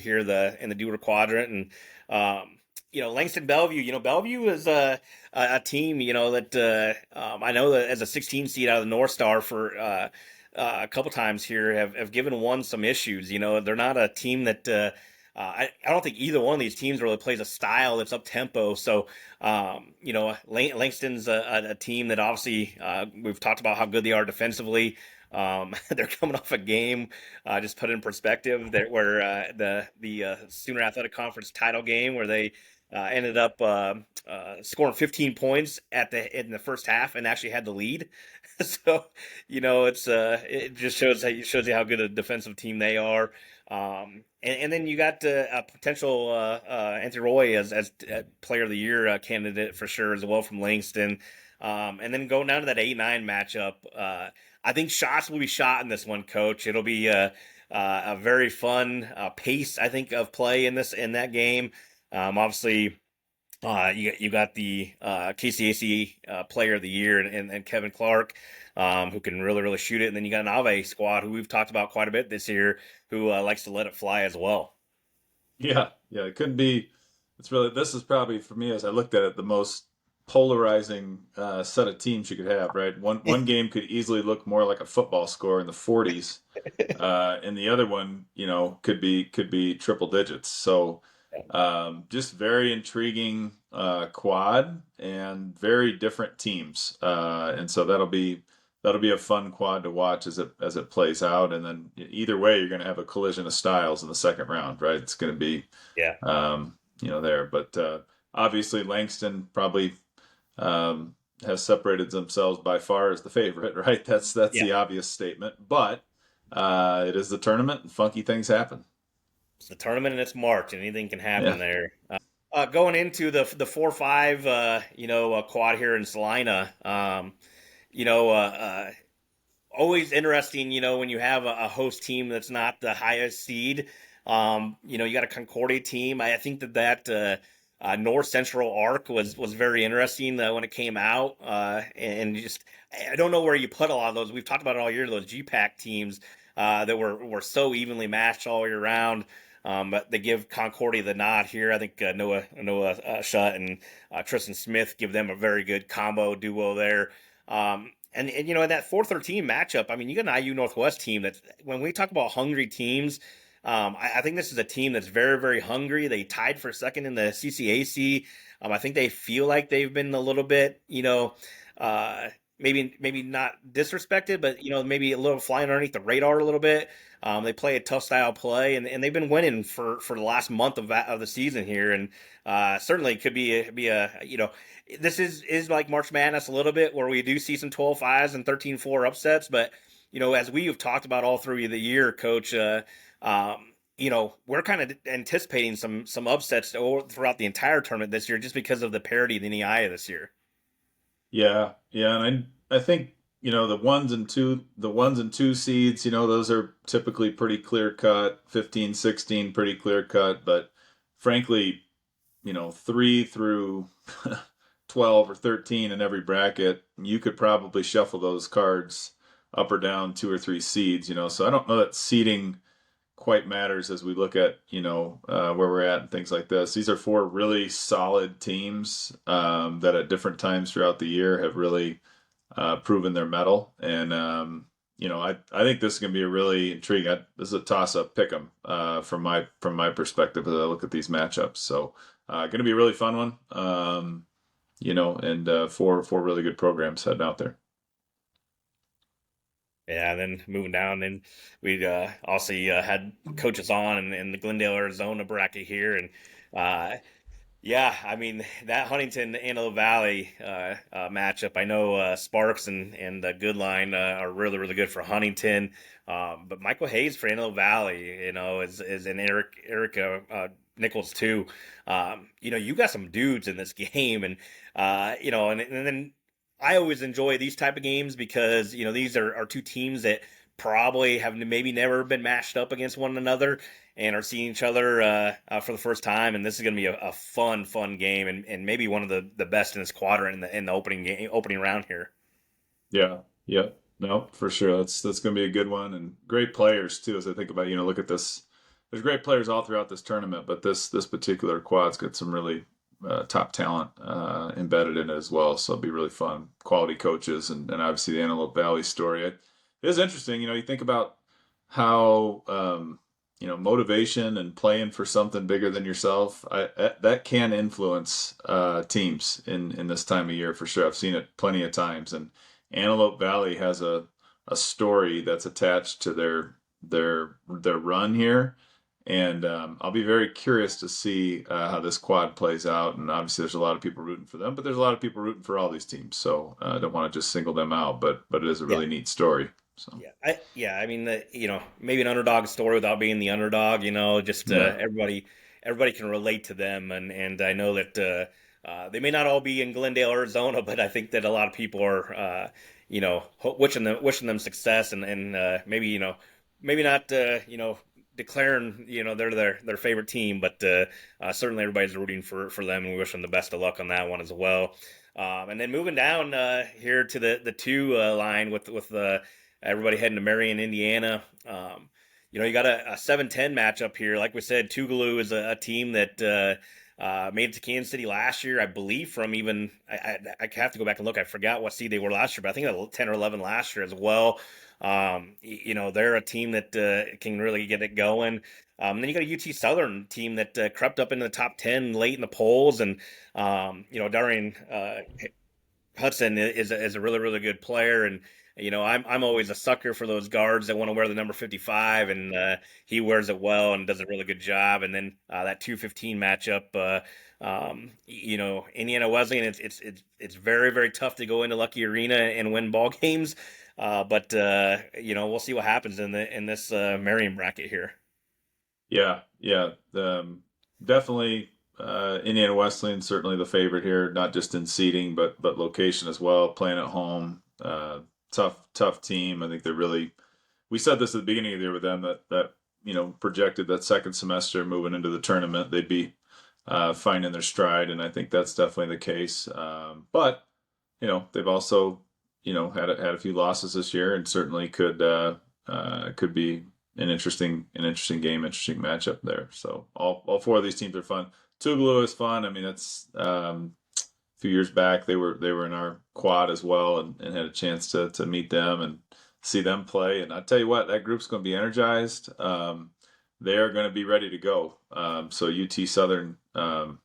Speaker 1: here, in the Dewar quadrant, and Langston Bellevue. Bellevue is a team that I know that as a 16 seed out of the North Star for a couple times here have given one some issues. They're not a team that I don't think either one of these teams really plays a style that's up tempo. So Langston's a team that obviously we've talked about how good they are defensively. They're coming off a game, just put it in perspective, where the Sooner Athletic Conference title game where they ended up scoring 15 points in the first half and actually had the lead. So it just shows you how good a defensive team they are. And then you got a potential Anthony Roy as Player of the Year candidate for sure as well from Langston. And then going down to that 8-9 matchup, I think shots will be shot in this one, Coach. It'll be a very fun pace, I think, of play in that game. Obviously, you got the KCAC Player of the Year and Kevin Clark, who can really, really shoot it. And then you got an Ave squad who we've talked about quite a bit this year, who likes to let it fly as well.
Speaker 2: Yeah. It couldn't be. This is probably, for me, as I looked at it, the most polarizing set of teams you could have, right? One game could easily look more like a football score in the 40s, and the other one, could be triple digits. So just very intriguing quad and very different teams, and so that'll be a fun quad to watch as it plays out. And then either way, you're going to have a collision of styles in the second round, right? It's going to be
Speaker 1: Yeah.
Speaker 2: there, but obviously Langston probably has separated themselves by far as the favorite, right? That's
Speaker 1: Yeah.
Speaker 2: the obvious statement, but it is the tournament and funky things happen.
Speaker 1: It's the tournament and it's March, and anything can happen
Speaker 2: Yeah.
Speaker 1: there. Going into the 4-5, quad here in Salina, always interesting, when you have a host team that's not the highest seed. You got a Concordia team. I think that North Central Arc was very interesting when it came out. And just, I don't know where you put a lot of those. We've talked about it all year, those GPAC teams that were so evenly matched all year round. But they give Concordia the nod here. I think Noah Shutt and Tristan Smith give them a very good combo duo there. And in that 4-13 matchup, I mean, you got an IU Northwest team that, when we talk about hungry teams, I think this is a team that's very, very hungry. They tied for second in the CCAC. I think they feel like they've been a little bit, maybe not disrespected, but maybe a little flying underneath the radar a little bit. They play a tough style play, and they've been winning for the last month of the season here, and certainly could be a this is like March Madness a little bit, where we do see some 12-5s and 13-4 upsets, but as we have talked about all through the year, Coach, we're kind of anticipating some upsets throughout the entire tournament this year, just because of the parity in the NAIA this year.
Speaker 2: Yeah, and I think the ones and two seeds, those are typically pretty clear cut. 15, 16, pretty clear cut, but frankly, 3 through 12 or 13 in every bracket, you could probably shuffle those cards up or down 2 or 3 seeds. So I don't know that seeding quite matters as we look at where we're at and things like this. These are 4 really solid teams that at different times throughout the year have really proven their mettle, and I think this is going to be a really intriguing. This is a toss-up pick 'em from my perspective as I look at these matchups. So going to be a really fun one, and 4 really good programs heading out there.
Speaker 1: Yeah, and then moving down, and we also had coaches on in the Glendale, Arizona bracket here, and yeah, I mean, that Huntington Antelope Valley matchup. I know Sparks and Goodline are really, really good for Huntington, but Michael Hayes for Antelope Valley, is an Eric Nichols too. You got some dudes in this game, and and then I always enjoy these type of games because these are 2 teams that probably have maybe never been matched up against one another and are seeing each other for the first time, and this is going to be a fun game, and maybe one of the best in this quadrant in the opening round here.
Speaker 2: Yeah, no, for sure. That's going to be a good one, and great players too. As I think about, look at this. There's great players all throughout this tournament, but this particular quad's got some really top talent embedded in it as well. So it'll be really fun. Quality coaches, and obviously the Antelope Valley story. It is interesting. You think about how motivation and playing for something bigger than yourself. That can influence teams in this time of year for sure. I've seen it plenty of times, and Antelope Valley has a story that's attached to their run here. And I'll be very curious to see how this quad plays out. And obviously, there's a lot of people rooting for them, but there's a lot of people rooting for all these teams. So I don't want to just single them out, but it is a really neat story. So
Speaker 1: I mean, maybe an underdog story without being the underdog. Just everybody can relate to them, and I know that they may not all be in Glendale, Arizona, but I think that a lot of people are wishing them success, and maybe maybe not declaring they're their favorite team, but certainly everybody's rooting for them, and we wish them the best of luck on that one as well. And then moving down here to the 2 line with everybody heading to Marion, Indiana. You got a 7-10 matchup here. Like we said, Tougaloo is a team that made it to Kansas City last year, I believe. From even I have to go back and look. I forgot what seed they were last year, but I think 10 or 11 last year as well. They're a team that can really get it going. Then you got a UT Southern team that crept up into the top 10 late in the polls, and Darian Hudson is a really really good player, and I'm always a sucker for those guards that want to wear the number 55, and he wears it well and does a really good job. And then that 215 matchup, Indiana Wesleyan, it's very very tough to go into Lucky Arena and win ball games, but we'll see what happens in this Merriam bracket here.
Speaker 2: Yeah, yeah, definitely. Indiana Wesleyan certainly the favorite here, not just in seeding, but location as well. Playing at home, tough team. I think they're really. We said this at the beginning of the year with them that projected that second semester moving into the tournament they'd be finding their stride, and I think that's definitely the case. But they've also had a few losses this year, and certainly could be an interesting game, interesting matchup there. So all four of these teams are fun. Tougaloo is fun. I mean, it's a few years back they were in our quad as well, and had a chance to meet them and see them play. And I tell you what, that group's going to be energized. They are going to be ready to go. So UT Southern, come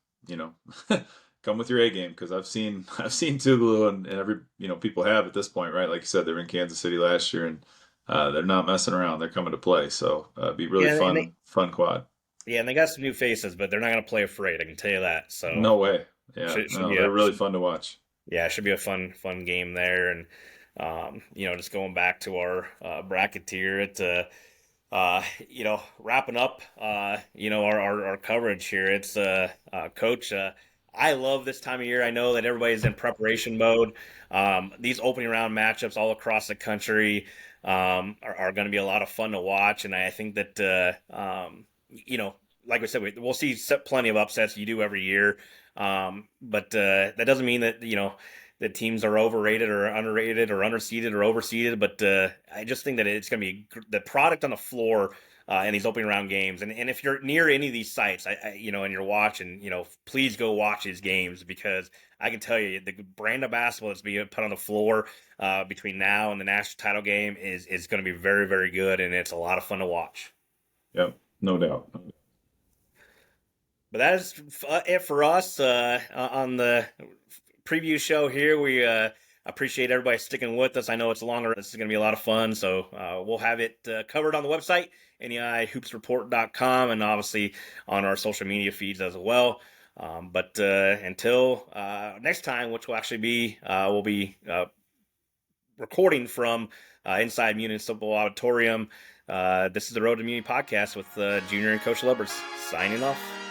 Speaker 2: with your A game, because I've seen Tougaloo, and every people have at this point, right? Like you said, they were in Kansas City last year, and they're not messing around. They're coming to play. So be really fun quad.
Speaker 1: Yeah, and they got some new faces, but they're not going to play afraid. I can tell you that. So
Speaker 2: no way. Yeah, they're really fun to watch.
Speaker 1: Yeah, it should be a fun game there. And just going back to our bracket here, it's wrapping up our coverage here. It's Coach. I love this time of year. I know that everybody's in preparation mode. These opening round matchups all across the country are going to be a lot of fun to watch, and I think that like we said, we'll see plenty of upsets. You do every year, but that doesn't mean that the teams are overrated or underrated or underseeded or overseeded. But I just think that it's going to be the product on the floor in these opening round games. And if you're near any of these sites, and you're watching, please go watch these games, because I can tell you the brand of basketball that's being put on the floor between now and the national title game is going to be very, very good, and it's a lot of fun to watch.
Speaker 2: Yep, no doubt.
Speaker 1: But that is it for us on the preview show here. We appreciate everybody sticking with us. I know it's longer. This is going to be a lot of fun. So we'll have it covered on the website, NAIHoopsReport.com, and obviously on our social media feeds as well. But until next time, which will actually be, we'll be recording from inside Municipal Auditorium. This is the Road to Muni podcast with Junior and Coach Lubbers signing off.